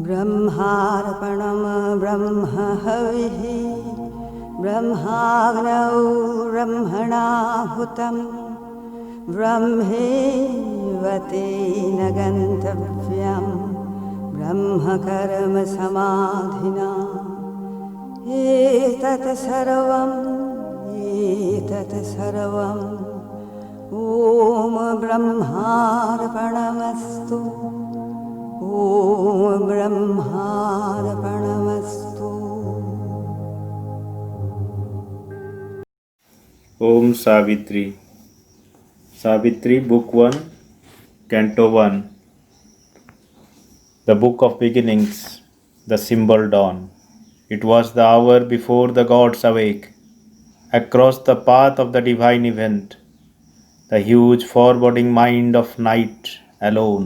ब्रह्मार्पणं ब्रह्म हविः ब्रह्माग्नौ ब्रह्मणाहुतं ब्रह्मेव तेन गन्तव्यं ब्रह्मकर्म समाधिना एतत् सर्वम् ॐ ब्रह्मार्पणमस्तु ॐ ब्रह्मार्पणमस्तु। Om Savitri. Savitri, Book 1, Canto 1. The Book of Beginnings, the symbol dawn. It was the hour before the gods awake, across the path of the divine event, the huge foreboding mind of night alone.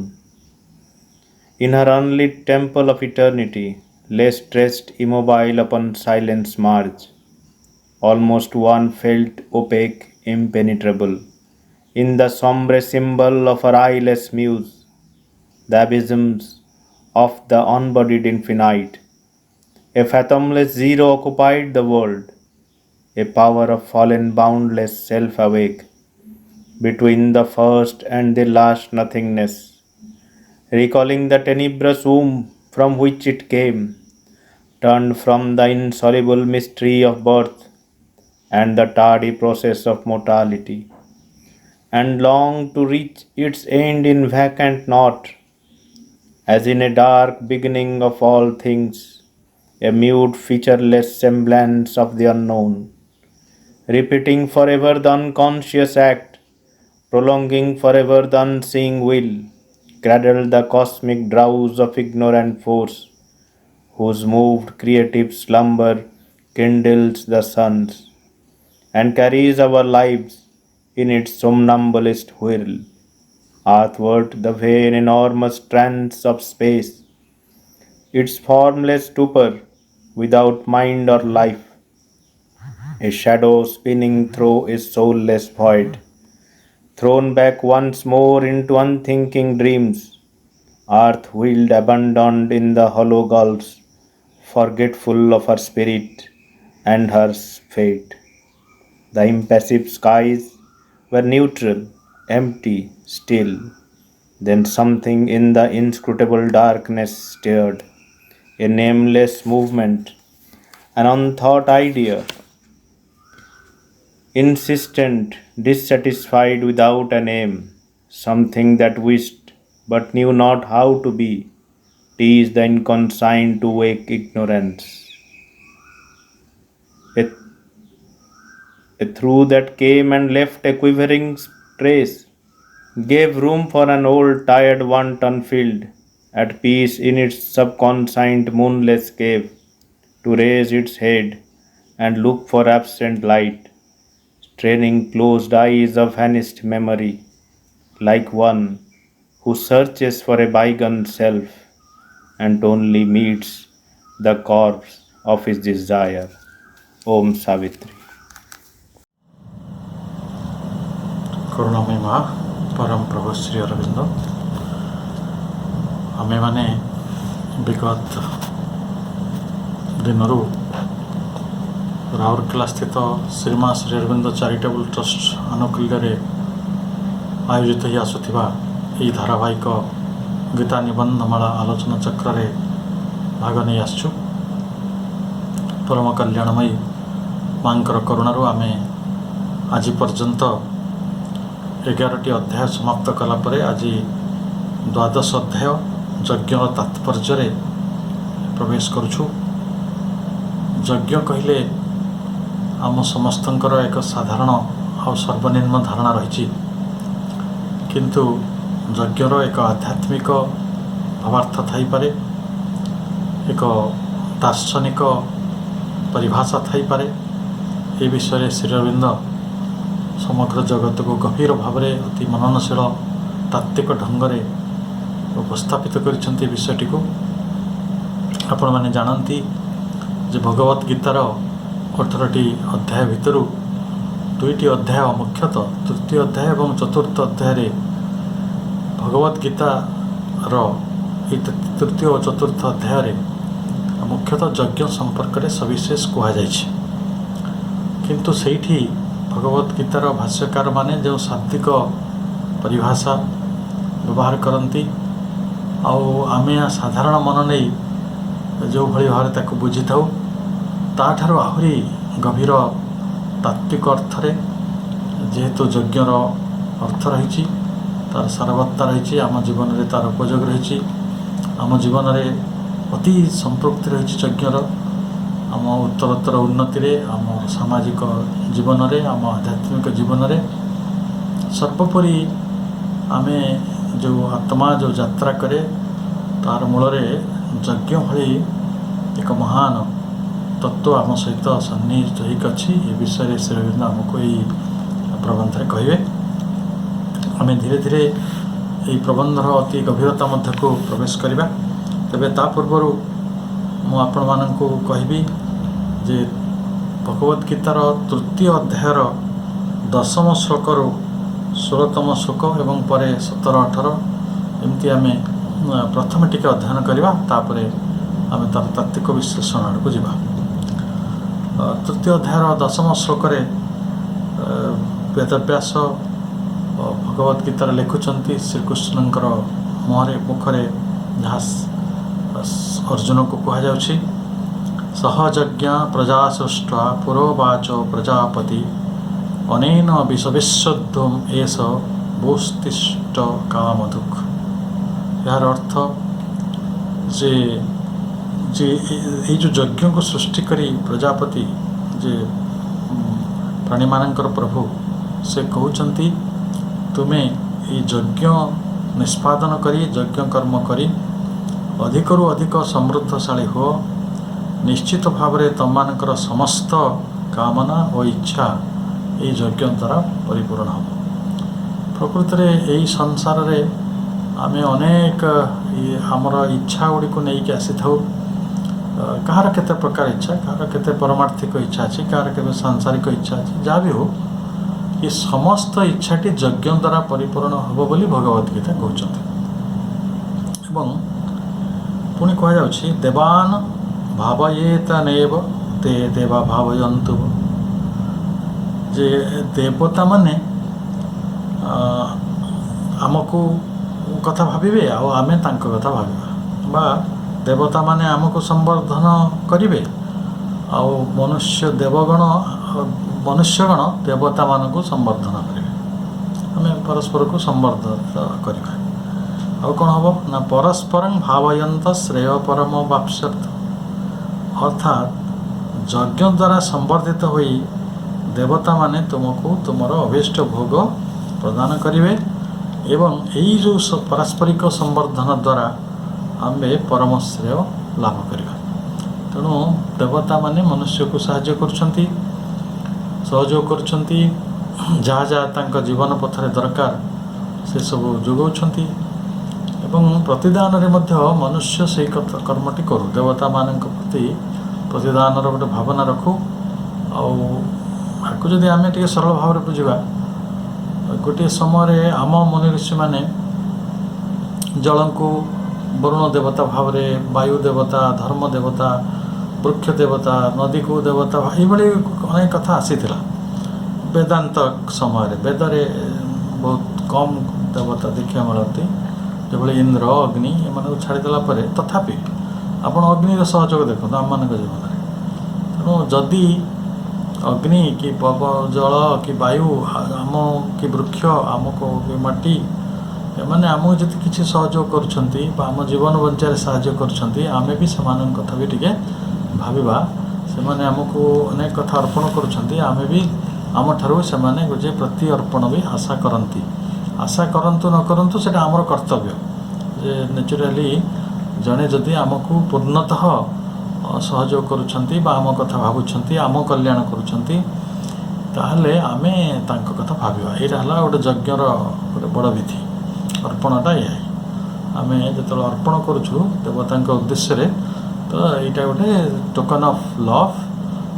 In her unlit temple of eternity, lay stretched immobile upon silence march. Almost one felt opaque, impenetrable, in the sombre symbol of her eyeless muse, the abysms of the unbodied infinite. A fathomless zero occupied the world, a power of fallen boundless self awake, between the first and the last nothingness, recalling the tenebrous womb from which it came, turned from the insoluble mystery of birth and the tardy process of mortality, and longed to reach its end in vacant naught, as in a dark beginning of all things, a mute featureless semblance of the unknown, repeating forever the unconscious act, prolonging forever the unseeing will, cradled the cosmic drowse of ignorant force, whose moved creative slumber kindles the suns, and carries our lives in its somnambulist whirl, athwart the vain enormous trance of space, its formless stupor, without mind or life, a shadow spinning through a soulless void, thrown back once more into unthinking dreams, earth wheeled abandoned in the hollow gulfs, forgetful of her spirit and her fate. The impassive skies were neutral, empty, still. Then something in the inscrutable darkness stirred, a nameless movement, an unthought idea, insistent, dissatisfied without a name, something that wished but knew not how to be, teased the inconsigned to wake ignorance. A through that came and left a quivering trace, gave room for an old tired want unfilled, at peace in its subconscient moonless cave, to raise its head and look for absent light, straining closed eyes of vanished memory, like one who searches for a bygone self and only meets the corpse of his desire. Om Savitri. करुणामय माँ परम प्रभु श्री अरविंद आमे माने विगत दिनरू राउरकेला स्थित श्रीमा Shri Arvind charitable trust आनुकूल्य आयोजित ही आसुथिबा यही धारावाहिक गीता निबंधमाला आलोचना चक्र भाग नहीं आसचु। परम कल्याणमयी मांकर करुणारू आमे आज पर्यंत 11टी अध्याय समाप्त कलापर आज द्वादश अध्याय यज्ञ तात्पर्य प्रवेश करुछु। यज्ञ कहले आम समस्तंकर एक साधारण आ सर्वनिम्न धारणा रही, किंतु यज्ञर एक आध्यात्मिक भावार्थ थाई पारे, एक दार्शनिक परिभाषा थाई पारे। ए विषय श्री अरविंद समग्र जगत को गभीर भाव में अति मननशील तात्विक ढंग से उपस्थापित कर विषयटी को आपण मैंने जानती जे भगवत गीतार 18टी अध्याय भितर 2टी अध्याय मुख्यतः तृतीय अध्याय और चतुर्थ अध्याय भगवत गीतार ये तृतीय और चतुर्थ अध्याय मुख्यतः यज्ञ संपर्क में सविशेष कहुई किंतु सेठी भगवत गीतार भाष्यकार माने जो शाब्दिक परिभाषा व्यवहार करती आमे साधारण मन नहीं जो भली भाव ताको बुझी था ताठारो आहुरी गभीर तात्विक अर्थ रे जेहेतु यज्ञर अर्थ रही तार सारवत्ता रही आम जीवन में तार उपयोग रही आम जीवन में अति संपृक्ति रही यज्ञर आम उत्तरोत्तर उन्नति रे आम सामाजिक जीवन में आम आध्यात्मिक जीवन में सर्वोपरि आमे जो आत्मा जो यात्रा करे तार मूल यज्ञ भली एक महान तत्व आम सहित सन्निहित होकर अच्छी ये विषय श्री अरविंद आमको ये प्रबंध कहे आम धीरे धीरे ये प्रबंधर अति गभीरता मध्य को प्रवेश करवा तेबे ता पूर्वर मु आपण मानकु कहबी जे भगवत गीतार तृतीय अध्यायर 10म श्लोकर 16तम श्लोक एवं परे 17-18 एमती आम प्रथम टिके अध्ययन करवा तापर आम तार तात्विक विश्लेषण आड़क जा तृतीय अध्यायर 10म श्लोक वेदव्यास भगवत गीतार लिखुंट श्रीकृष्णकर मुखरे जहाँ अर्जुन को कहुच्छी सहजज्ञ प्रजा सृष्टा पुरोवाच प्रजापति अनेन विश्वध्वम एष भूस्तिष्ठ कामधुक् यार अर्थ जे जे ये जो यज्ञ को सृष्टि करी प्रजापति जे प्राणी मानकर प्रभु से कहते तुम्हें ये यज्ञ निष्पादन करी यज्ञ कर्म करी अधिकरू अधिक समृद्धशाली हो निश्चित भाव में तमମାନଙ୍କର समस्त कामना और इच्छा ये यज्ञ द्वारा परिपूर्ण हो प्रकृत में यही संसार रे आमे अनेक आमर इच्छा गुड़ी को लेकिन आसी था कहार केते प्रकार इच्छा कहार केते परमार्थिक इच्छा अच्छी कहार के सांसारिक इच्छा अच्छी जहाँ भी हो ये समस्त इच्छाटी यज्ञ द्वारा परिपूर्ण हो बोली भगवत गीता कहते पुणी कहुच्छी देवान भावयेत नैव ते देवा भावयन्तु जे देवता माने आमको कथा भाविबे आमे तांको कथा भाविबा बा देवता माने आमको संवर्धन करिवे आ मनुष्य देवगण मनुष्यगण देवता मानक संवर्धन करेंगे आम परस्पर को संवर्धन करवा आ कौन हम ना परस्पर भावयंत श्रेय परम वाप्स्यर्थ अर्थात यज्ञ द्वारा संवर्धित होई देवता माने तुमको तुमर अभीष्ट भोग प्रदान करेंगे एवं यही जो पारस्परिक संवर्धन द्वारा आम परम श्रेय लाभ करवा तेणु देवता माने मनुष्य को साहाय्य करछंती सहयोग करछंती जहाँ जहाँ जीवन पथरे दरकार से सब जोगाउछंती एवं प्रतिदान रे मध्य मनुष्य से कर्मटी करू देवता मान प्रति प्रतिदान गोटे भावना रखू आपको जदि आम टे सरल भाव में बुझा गोटे समय आम मुनि ऋषि मैंने जल को वरुण देवता भाव में वायु देवता धर्म देवता वृक्ष देवता नदी को देवता ये अनेक कथा आसी वेदांत समय वेदरे बहुत कम देवता देखा मिलती जो इंद्र अग्नि एम छाड़देला तथापि आप अग्नि सहयोग देखते आम मान जीवन में तेणु जदि अग्नि कि जल कि वायु आम कि वृक्ष आमको कि माटी एमाने आमको जब किसी सहयोग करम जीवन बंचारे साहाय्य करें भी से कथा भी टिके भाविबा से आमको अनेक कथा अर्पण करें भी आम ठारू से गोटे प्रति अर्पण भी आशा करती आशा करंतु न करंतु सेटा आमर कर्तव्य जे नेचुराली जड़े जदि आमको पूर्णतः सहयोग करुछंती बा आम कथा भावुछंती आम कल्याण करुछंती ताहले आमे तांको कथा भाविबा एटा हला गोटे यज्ञर गोटे बड़ विधि अर्पणटा ये आमे जतल अर्पण करूछु देवतांक उद्देश्य रे तो एटा गोटे token of love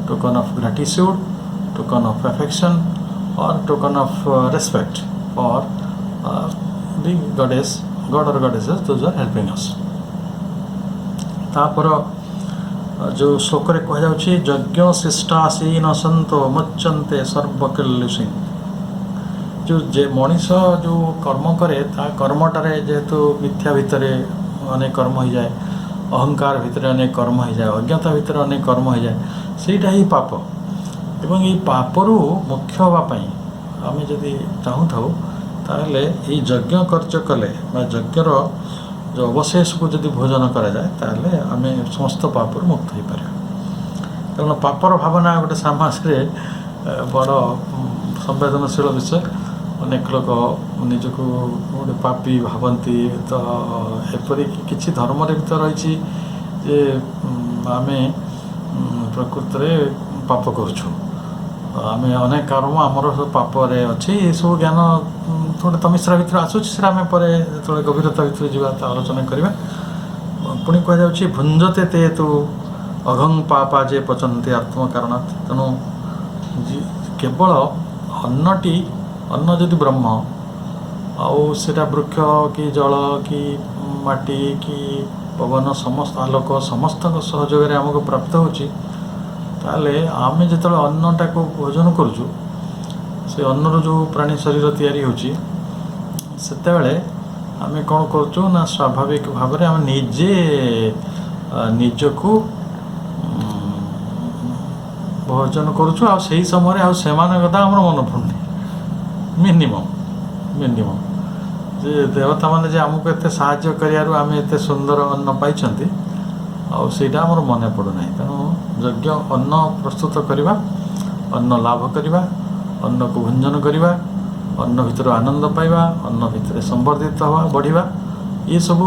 token of gratitude token of affection और token of respect for the goddess, god or goddesses, those are helping us. तापर जो श्लोक कहुच्छे यज्ञ शिष्टासीन सन्तो मुच्यन्ते सर्वकिल्लुषि जो जे मनीष जो कर्म करे ता कर्मटारे जेहेतु मिथ्या भितर अनेक कर्म हो जाए, अहंकार भितर अनेक कर्म हो जाए, अज्ञता भितर अनेक कर्म हो जाए, सेटा ही पाप। एवं ये पापरू मुख्य होगापाई आम जदि चाहूँ था ताहले ये यज्ञ कार्य कले यज्ञर जो अवशेष को जदि भोजन करा जाए ताहले आम समस्त पापर मुक्त हो पार। कारण पापर भावना गोटे समाज रे बड़ संवेदनशील विषय। अनेक लोक निजक गोटे पापी भावती तो एपरी किसी धर्म भी तो रही जे आम प्रकृत में पाप करुँ आम अनेक कर्म आमर पापरे अच्छी ये सब ज्ञान थोड़े तमिश्रा भितर आसूँ आम पर जो गभीरता भितर जावा आलोचना करवा। पुणी कहुच्छे भुंजते ते तो अघं पापा जे पचन्ते आत्म कारणात्। तेणु केवल अन्नटी अन्न जदि ब्रह्म आउ सेटा वृक्ष कि जल कि माटी कि पवन समस्त आलोक समस्त सहयोग आमको प्राप्त होची ताले आम जो अन्नटा को भोजन करुचु से अन्नर जो प्राणी शरीर तैयारी होची सेते बेले आम कौन करुचु ना स्वाभाविक भाव में आम निजे निजको भोजन करुचु आ सही समय आ कथा आम मन पड़ुनी मिनिमम जे देवता माने जे आमको एते साहाय्य करियारु आम एते सुंदर अन्न पाइछंती आउ सेटा आमर मन पड़ुना। तेणु यज्ञ अन्न प्रस्तुत करवा, अन्न लाभ करवा, अन्न को भंजन करवा, अन्न भितर आनंद पाइबा, अन्न भितर संवर्धित हवा बढ़िया ये सब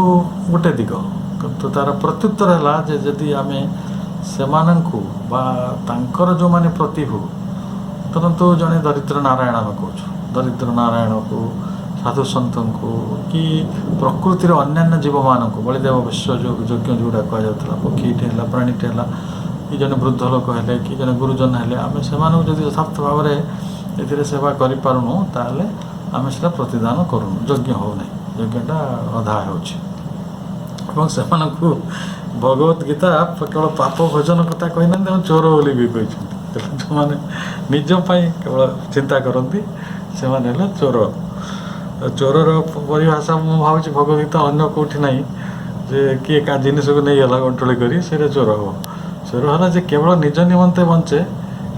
गोटे दिग। किंतु तार प्रत्युत्तर है जे जदि आम सेमानंकु बा तांकर जो माने प्रतिभू तरंतु जड़े दरिद्र नारायण आम कहूँ दरिद्र नारायण को साधु सन्त को कि प्रकृतिर अन्यान्य जीव मान को बलिदेव विश्व जो यज्ञ जोड़ा कहला पक्षीटे है प्राणीटे है कि जन वृद्ध लोक है कि जन गुरुजन है आम से जब यथार्थ भाव में ये सेवा करूँ ताले आम से प्रतिदान करूँ यज्ञ हो नहीं यज्ञटा अधा हो से भगवत गीता केवल पाप भोजन कथा कहना चोर बोली भी कहते जो मैंने निजपाई केवल चिंता करती से माने चोर। चोरर परिभाषा मु भावी भगवत अन्य कौटी ना जे किए का जिनस को नहीं गला गंटोली करी से चोर हम। चोर है जे केवल निज निमंते बंचे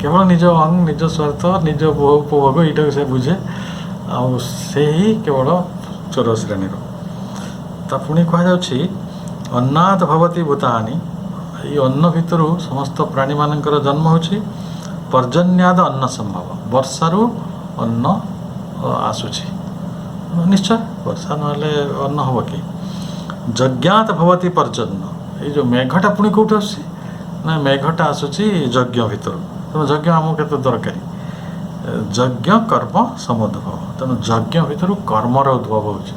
केवल निज अंग निज स्वार्थ निज उपभोग यहाँ से बुझे आउ से ही केवल चोर श्रेणी पुणी कहुच्छी अन्नात् भवति भूतानि ये अन्न भितर समस्त प्राणी मानकर जन्म होछि पर्जन्याद अन्न संभव वर्षारू अन्न आसुछि निश्चय वर्षा नहले अन्न हम कि यज्ञात भवति पर्जन्य ये जो मेघटा पुणी कौट आस ना मेघटा आसूची यज्ञ भितर। तेणु यज्ञ आमको केते दरकारी यज्ञ कर्म समुद्भव। तेणु यज्ञ भितर कर्मर उद्भव होछि।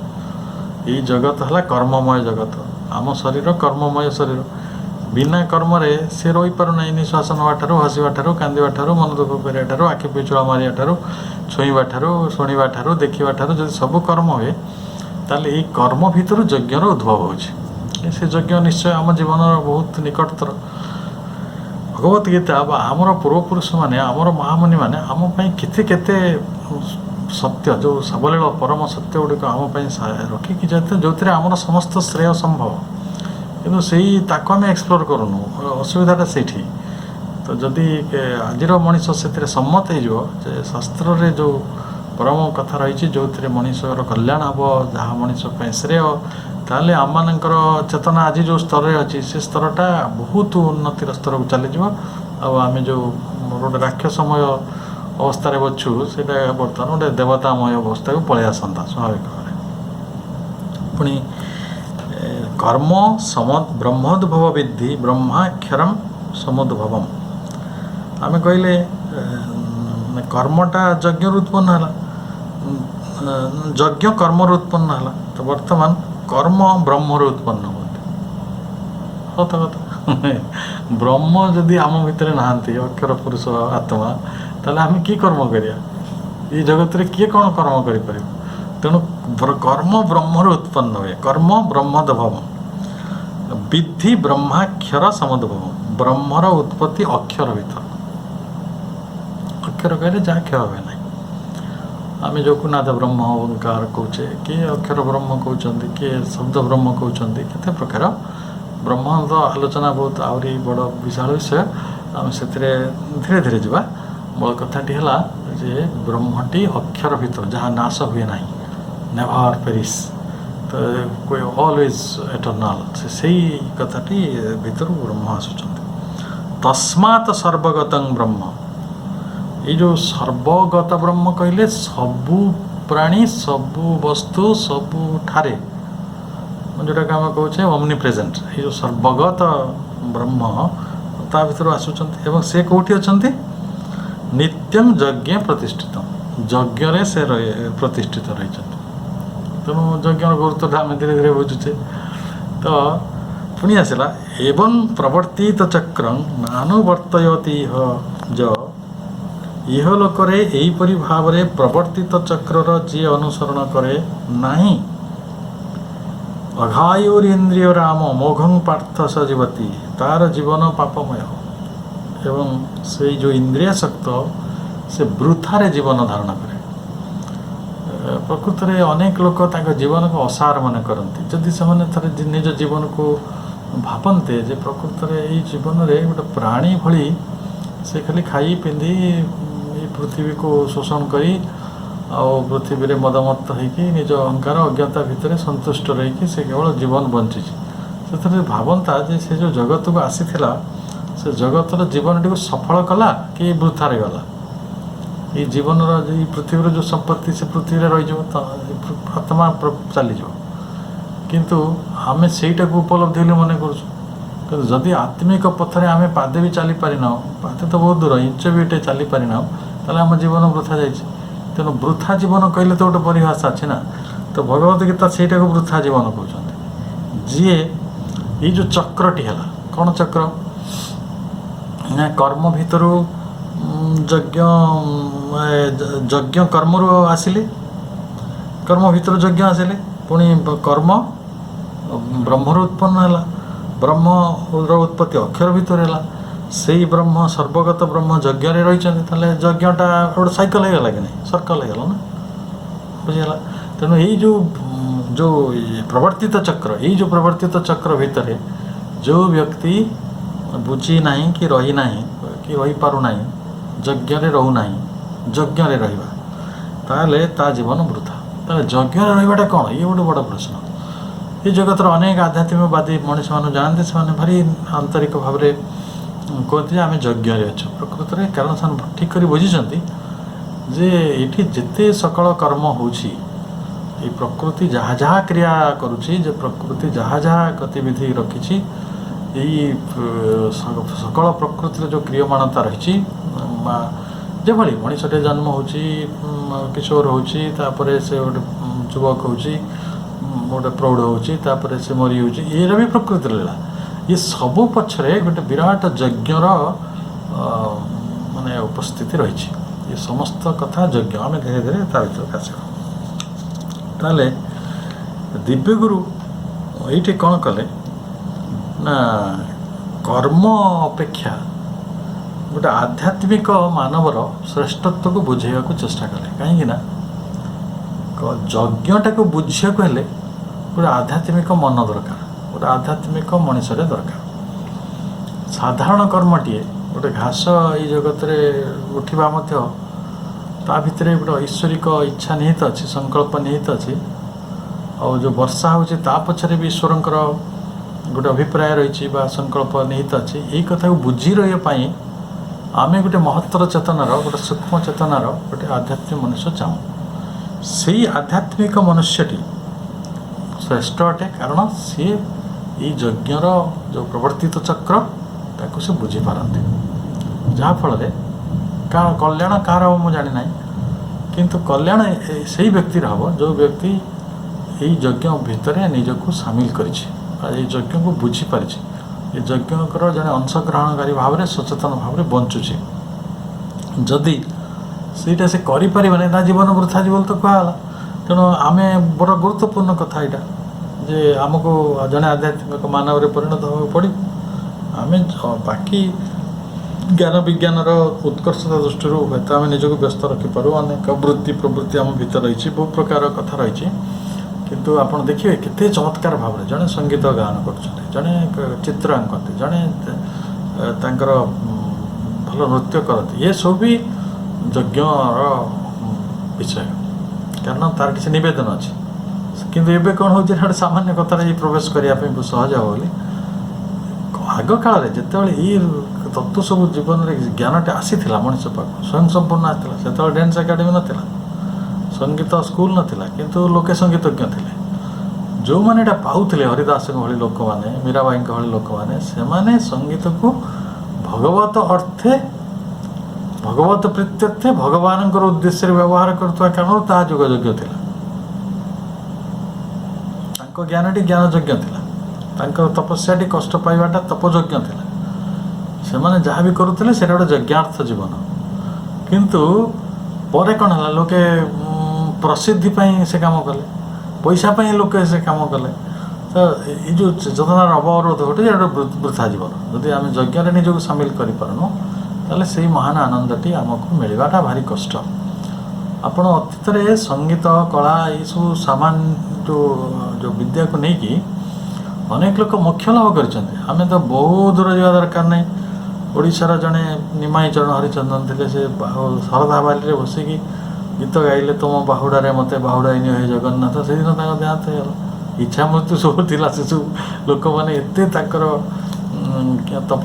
ये जगत है कर्ममय जगत आम शरीर कर्ममय शरीर बिना कर्म से रही पारना निश्वास नवा ठारू हसवा ठारू कांदवा ठारू मन दुख करा आखि पिछुआ मारिया ठारू छुईवा ठारू शुणवा ठारू देखा ठारू जब सब कर्म हुए ताले ये कर्म भितर यज्ञर उद्भव होछि। से यज्ञ निश्चय आम जीवन बहुत निकटतर। भगवत गीता आमर पूर्वपुरुष मैंने आमर महामुनि मैंने आम केते केते सत्य जो सबलील परम सत्य गुड़िक आम रखिकी जाते जो आमर समस्त श्रेय संभव किंतु सही ताको आम एक्सप्लोर करूँ असुविधाटा से तो जदि आज मनीष से सम्मत हो शास्त्र रे जो परम कथा रही जो मनीषर कल्याण हम जहाँ मनीष श्रेय ताले आम मानकर चेतना आज जो स्तर अच्छी से स्तरटा बहुत उन्नतिर स्तर को चली आम जो गोटे राक्षसमय अवस्था बचु से बर्तमान गोटे देवतामय अवस्था को पलि आसता स्वाभाविक भाव। पुणी कर्म ब्रह्मोद्भव विद्धि ब्रह्माक्षरम समुद्भवम आम कहले कर्मटा यज्ञ उत्पन्न है यज्ञ कर्म उत्पन्न है तो वर्तमान कर्म ब्रह्म उत्पन्न होते सत कथा ब्रह्म जदि आम भितर नहांती अक्षर पुरुष आत्मा ताले आम कि कर्म करिया ये जगत रे किए कौन कर्म करि तेणु कर्म ब्रह्म उत्पन्न हुए कर्म ब्रह्मोद्भव विद्धि ब्रह्माक्षर समुद्भव ब्रह्मर उत्पत्ति अक्षर भीतर अक्षर कहले जहाँ क्षय हुए ना आम जो नाद ब्रह्म ओंकार कौचे किए अक्षर ब्रह्म कहते किए शब्द ब्रह्म कहते केते प्रकार ब्रह्म तो आलोचना बहुत आहरी बड़ विशाल विषय आम से धीरे धीरे जा मूल कथाटी है जे ब्रह्मटी अक्षर भीतर जहाँ नाश हुए ना नेवर पेरिस तो कोई ऑलवेज एटर्नाल से कथाटी भीतर ब्रह्म आसुचंती तस्मात् सर्वगतं ब्रह्म ये जो सर्वगत ब्रह्म कहले सबू प्राणी सबू वस्तु सबू ठारे जोटा आम कहे ओमनी प्रेजेंट ये जो सर्वगत ब्रह्म ता भीतर आसुचंती एवं से कौटी अछंती नित्यं यज्ञ प्रतिष्ठित यज्ञ से प्रतिष्ठित रही तेणु यज्ञ गुरुत्व आम धीरे धीरे बुझुचे तो पुणी आसला एवं प्रवर्तित चक्रं नानुवर्तयति ज इह लोकरे एहीपरि भाव प्रवर्तित चक्रर जी अनुसरण करे नाही अघायुरीन्द्रिय राम मोघं पार्थ सजीवती तार जीवन पापमय एवं से जो इंद्रिय शक्त से वृथारे जीवन धारण करे प्रकृत में अनेक लोक जीवन को असार मन करती जदि से थे निज जीवन को भावन्ते जे प्रकृत में यही जीवन में गोटे प्राणी भली से खाली खाई पिंधि पृथ्वी को शोषण करी पृथ्वी में मदमत्त होगी निज अहंकार अज्ञता भितर संतुष्ट रही से केवल जीवन बंची से भावता जे से जो जगत को आसी से जगतर जीवन टी सफल कला कि वृथारे गला ये जीवन पृथ्वी जो संपत्ति से पृथ्वी रही आत्मा चलीज किंतु आम सेटा को उपलब्धि मन कर जदि आत्मिक पथरे आम पादे भी चली पारिना पादे तो बहुत दूर इंच भी ये चली पारिना ताले आम जीवन वृथा जाइए तेणु वृथा जीवन कहले तो गोटे परिभाषा अच्छी ना तो भगवत गीता सेटा को वृथा जीवन कहते जी ये जो चक्रटी है कौन चक्र ना कर्म भितर यज्ञ यज्ञ कर्म आसिले कर्म भितर यज्ञ आसिले पुणी कर्म ब्रह्मर उत्पन्न है ब्रह्म उत्पत्ति अक्षर भितर है से ब्रह्म सर्वगत ब्रह्म यज्ञ रही यज्ञटा गोटे साइकल होगा कि नहीं सर्कल होगा ना बुझीगला तेणु यही जो प्रवर्तित चक्र यही जो प्रवर्तित चक्र भितर जो व्यक्ति बुझी ना कि रही ना कि रही पारु ना यज्ञ रहू ना यज्ञ रहा ताले ता जीवन वृथा ताले यज्ञ रहीबाटा कौन ये गोटे बड़ प्रश्न ये जगत अनेक आध्यात्मिकवादी मनीष मैंने जानते से भारी आंतरिक भाव कहते आम यज्ञ अच्छु प्रकृत में कारण से ठीक कर बुझी जे ये जिते सकल कर्म हो प्रकृति जहाँ जहाँ क्रिया करुँची प्रकृति जहाँ जहाँ गतिविधि रखी यही सकल प्रकृति जो क्रियमाणता रही जभली मनीषटे जन्म हो किशोर होची से गोटे युवक हो गोटे प्रौढ़ होची से मरी हो भी प्रकृति लीला ये सबू पछरे गोटे विराट यज्ञर माने उपस्थिति रही ये समस्त कथा यज्ञ आम धीरे धीरे भर आस दिव्यगुरु ये कौन कले ना कर्म अपेक्षा गोटे आध्यात्मिक मानवर श्रेष्ठत्व को बुझेगा को चेष्टा कले कहीं यज्ञटा को बुझा हेले गोटे आध्यात्मिक मन दरकार गोटे आध्यात्मिक मनीषरे दरकार साधारण कर्मटीए गोटे घास ये जगत में उठा ता भितर गोटे ऐश्वरिक इच्छा निहित अच्छी संकल्प निहित अच्छी और जो वर्षा होची ता पछरे भी ईश्वरंकर गोटे अभिप्राय रही संकल्प निहित अच्छी यही कथा को बुझी रही आम गोटे महत्तर चेतनार गोटे सूक्ष्म चेतनार गोटे आध्यात्मिक मनुष्य चाहूँ से आध्यात्मिक मनुष्यटी श्रेष्ठ अटे कारण सी ये यज्ञर जो प्रवर्तित चक्र ताको से बुझी पारती जहाँफल का कल्याण कार हम मुझे जानी ना किंतु कल्याण से व्यक्ति हम जो व्यक्ति यही यज्ञ भितर निजक सामिल कर यज्ञ को बुझी पारी ये यज्ञकर जड़े अंशग्रहणकारी भाव में सचेतन भाव में बंचुचे जदि सीटा से करें जीवन वृथा जीवन तो कहला तेणु आम बड़ गुरुत्वपूर्ण कथा यहाँ ଯେ ଆମକୁ ଜଣେ ଆଧ୍ୟାତ୍ମିକ ମାନବରେ ପରିଣତ ହେବାକୁ ପଡ଼ିବ। ଆମେ ବାକି ଜ୍ଞାନ ବିଜ୍ଞାନର ଉତ୍କର୍ଷତା ଦୃଷ୍ଟିରୁ ହୁଏତ ଆମେ ନିଜକୁ ବ୍ୟସ୍ତ ରଖିପାରୁ, ଅନେକ ବୃତ୍ତି ପ୍ରବୃତ୍ତି ଆମ ଭିତରେ ରହିଛି, ବହୁ ପ୍ରକାର କଥା ରହିଛି, କିନ୍ତୁ ଆପଣ ଦେଖିବେ କେତେ ଚମତ୍କାର ଭାବରେ ଜଣେ ସଙ୍ଗୀତ ଗାନ କରୁଛନ୍ତି, ଜଣେ ଚିତ୍ର ଆଙ୍କନ୍ତି, ଜଣେ ତାଙ୍କର ଭଲ ନୃତ୍ୟ କରନ୍ତି। ଏସବୁ ବି ଯଜ୍ଞର ବିଷୟ, କାରଣ ତାର କିଛି ନିବେଦନ ଅଛି। କିନ୍ତୁ ଏବେ କ'ଣ ହେଉଛି ନା ଗୋଟେ ସାମାନ୍ୟ କଥାରେ ଏଇ ପ୍ରବେଶ କରିବା ପାଇଁ ସହଜ ହେବ ବୋଲି। ଆଗ କାଳରେ ଯେତେବେଳେ ଏଇ ତତ୍ତ୍ୱ ସବୁ ଜୀବନରେ ଜ୍ଞାନଟା ଆସିଥିଲା ମଣିଷ ପାଖକୁ, ସ୍ୱୟଂ ସମ୍ପୂର୍ଣ୍ଣ ଆସିଥିଲା, ସେତେବେଳେ ଡ୍ୟାନ୍ସ ଏକାଡେମୀ ନଥିଲା, ସଙ୍ଗୀତ ସ୍କୁଲ ନଥିଲା, କିନ୍ତୁ ଲୋକେ ସଙ୍ଗୀତଜ୍ଞ ଥିଲେ। ଯେଉଁମାନେ ଏଇଟା ପାଉଥିଲେ, ହରିଦାସଙ୍କ ଭଳି ଲୋକମାନେ, ମୀରାବାଇଙ୍କ ଭଳି ଲୋକମାନେ, ସେମାନେ ସଙ୍ଗୀତକୁ ଭଗବତ ଅର୍ଥେ, ଭଗବତ ପ୍ରୀତ୍ୟର୍ଥେ, ଭଗବାନଙ୍କର ଉଦ୍ଦେଶ୍ୟରେ ବ୍ୟବହାର କରୁଥିବା କାରଣରୁ ତାହା ଯୋଗଯୋଗ୍ୟ ଥିଲା। ତାଙ୍କ ଜ୍ଞାନଟି ଜ୍ଞାନଯଜ୍ଞ ଥିଲା, ତାଙ୍କର ତପସ୍ୟାଟି କଷ୍ଟ ପାଇବାଟା ତପଯଜ୍ଞ ଥିଲା। ସେମାନେ ଯାହା ବି କରୁଥିଲେ ସେଇଟା ଗୋଟେ ଯଜ୍ଞାର୍ଥ ଜୀବନ। କିନ୍ତୁ ପରେ କ'ଣ ହେଲା, ଲୋକେ ପ୍ରସିଦ୍ଧି ପାଇଁ ସେ କାମ କଲେ, ପଇସା ପାଇଁ ଲୋକେ ସେ କାମ କଲେ। ତ ଏଇ ଯେଉଁ ଚେତନାର ଅବରୋଧ ଘଟେ, ଏଇଟା ବୃଥା ଜୀବନ। ଯଦି ଆମେ ଯଜ୍ଞରେ ନିଜକୁ ସାମିଲ କରିପାରୁନୁ, ତାହେଲେ ସେଇ ମହାନ ଆନନ୍ଦଟି ଆମକୁ ମିଳିବାଟା ଭାରି କଷ୍ଟ। ଆପଣ ଅତୀତରେ ସଙ୍ଗୀତ କଳା ଏଇସବୁ ସାମାନ୍ୟ ଯେଉଁ ବିଦ୍ୟାକୁ ନେଇକି ଅନେକ ଲୋକ ମୋକ୍ଷ ଲାଭ କରିଛନ୍ତି। ଆମେ ତ ବହୁ ଦୂର ଯିବା ଦରକାର ନାହିଁ। ଓଡ଼ିଶାର ଜଣେ ନିମାଇଁ ଚରଣ ହରିଚନ୍ଦନ ଥିଲେ, ସେ ଶରଧା ବାଲିରେ ବସିକି ଗୀତ ଗାଇଲେ, ତୁମ ବାହୁଡ଼ାରେ ମୋତେ ବାହୁଡ଼ାଇ ନିଅ ହେ ଜଗନ୍ନାଥ। ସେଦିନ ତାଙ୍କ ଦେହାନ୍ତ ହେଇଗଲା। ଇଚ୍ଛା ମୃତ୍ୟୁ ସବୁ ଥିଲା, ସେସବୁ ଲୋକମାନେ ଏତେ ତାଙ୍କର ତପ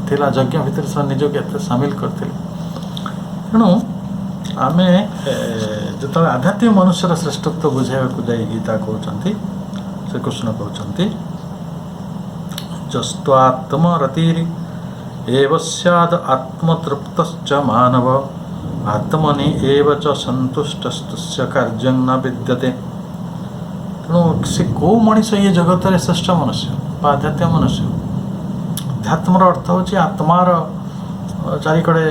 ଥିଲା, ଯଜ୍ଞ ଭିତରେ ସେମାନେ ନିଜକୁ ଏତେ ସାମିଲ କରିଥିଲେ। ତେଣୁ ଆମେ ଯେତେବେଳେ ଆଧ୍ୟାତ୍ମିକ ମନୁଷ୍ୟର ଶ୍ରେଷ୍ଠତ୍ୱ ବୁଝାଇବାକୁ ଯାଇ ଗୀତା କହୁଛନ୍ତି, ଶ୍ରୀକୃଷ୍ଣ କହୁଛନ୍ତି, ଯସ୍ତ୍ୱାତ୍ମରତିରି ଏବ ସ୍ୟାଦ୍ ଆତ୍ମତୃପ୍ତଶ୍ଚ ମାନବ ଆତ୍ମନି ଏବ ଚ ସନ୍ତୁଷ୍ଟସ୍ତୁସ୍ୟ କାର୍ଯ୍ୟଂ ନ ବିଦ୍ୟତେ। ତେଣୁ ସେ କେଉଁ ମଣିଷ ଏ ଜଗତରେ ଶ୍ରେଷ୍ଠ ମନୁଷ୍ୟ ବା ଆଧ୍ୟାତ୍ମିକ ମନୁଷ୍ୟ? ଅଧ୍ୟାତ୍ମର ଅର୍ଥ ହେଉଛି ଆତ୍ମାର ଚାରିକଡ଼େ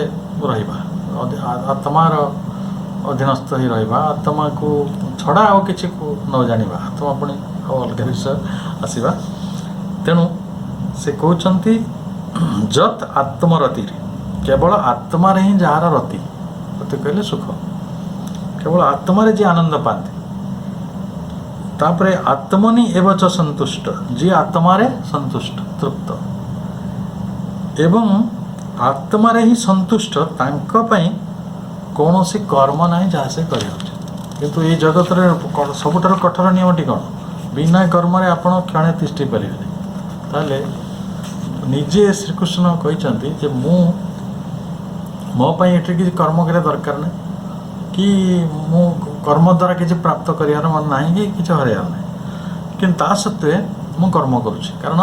ରହିବା, ଆତ୍ମାର ଅଧୀନସ୍ଥ ହୋଇ ରହିବା, ଆତ୍ମାକୁ ଛଡ଼ା ଆଉ କିଛିକୁ ନ ଜାଣିବା, ଆତ୍ମା ପୁଣି ଆଉ ଅଲଗା ବିଷୟ ଆସିବା। ତେଣୁ ସେ କହୁଛନ୍ତି ଯତ୍ ଆତ୍ମରତିରେ, କେବଳ ଆତ୍ମାରେ ହିଁ ଯାହାର ରତି, ରତି କହିଲେ ସୁଖ, କେବଳ ଆତ୍ମାରେ ଯିଏ ଆନନ୍ଦ ପାଆନ୍ତି। ତାପରେ ଆତ୍ମନି ଏବଚ ସନ୍ତୁଷ୍ଟ, ଯିଏ ଆତ୍ମାରେ ସନ୍ତୁଷ୍ଟ ତୃପ୍ତ, ଏବଂ ଆତ୍ମାରେ ହିଁ ସନ୍ତୁଷ୍ଟ, ତାଙ୍କ ପାଇଁ କୌଣସି କର୍ମ ନାହିଁ ଯାହା ସେ କରିହେଉଛି। କିନ୍ତୁ ଏଇ ଜଗତରେ ସବୁଠାରୁ କଠୋର ନିୟମଟି କ'ଣ? ବିନା କର୍ମରେ ଆପଣ କ୍ଷଣେ ତିଷ୍ଠି ପାରିବେନି। ତାହେଲେ ନିଜେ ଶ୍ରୀକୃଷ୍ଣ କହିଛନ୍ତି ଯେ ମୋ ପାଇଁ ଏଠି କିଛି କର୍ମ କରିବା ଦରକାର ନାହିଁ, କି ମୁଁ କର୍ମ ଦ୍ୱାରା କିଛି ପ୍ରାପ୍ତ କରିବାର ମନ ନାହିଁ, କି କିଛି ହରାଇବାର ନାହିଁ। କିନ୍ତୁ ତା ସତ୍ତ୍ୱେ ମୁଁ କର୍ମ କରୁଛି, କାରଣ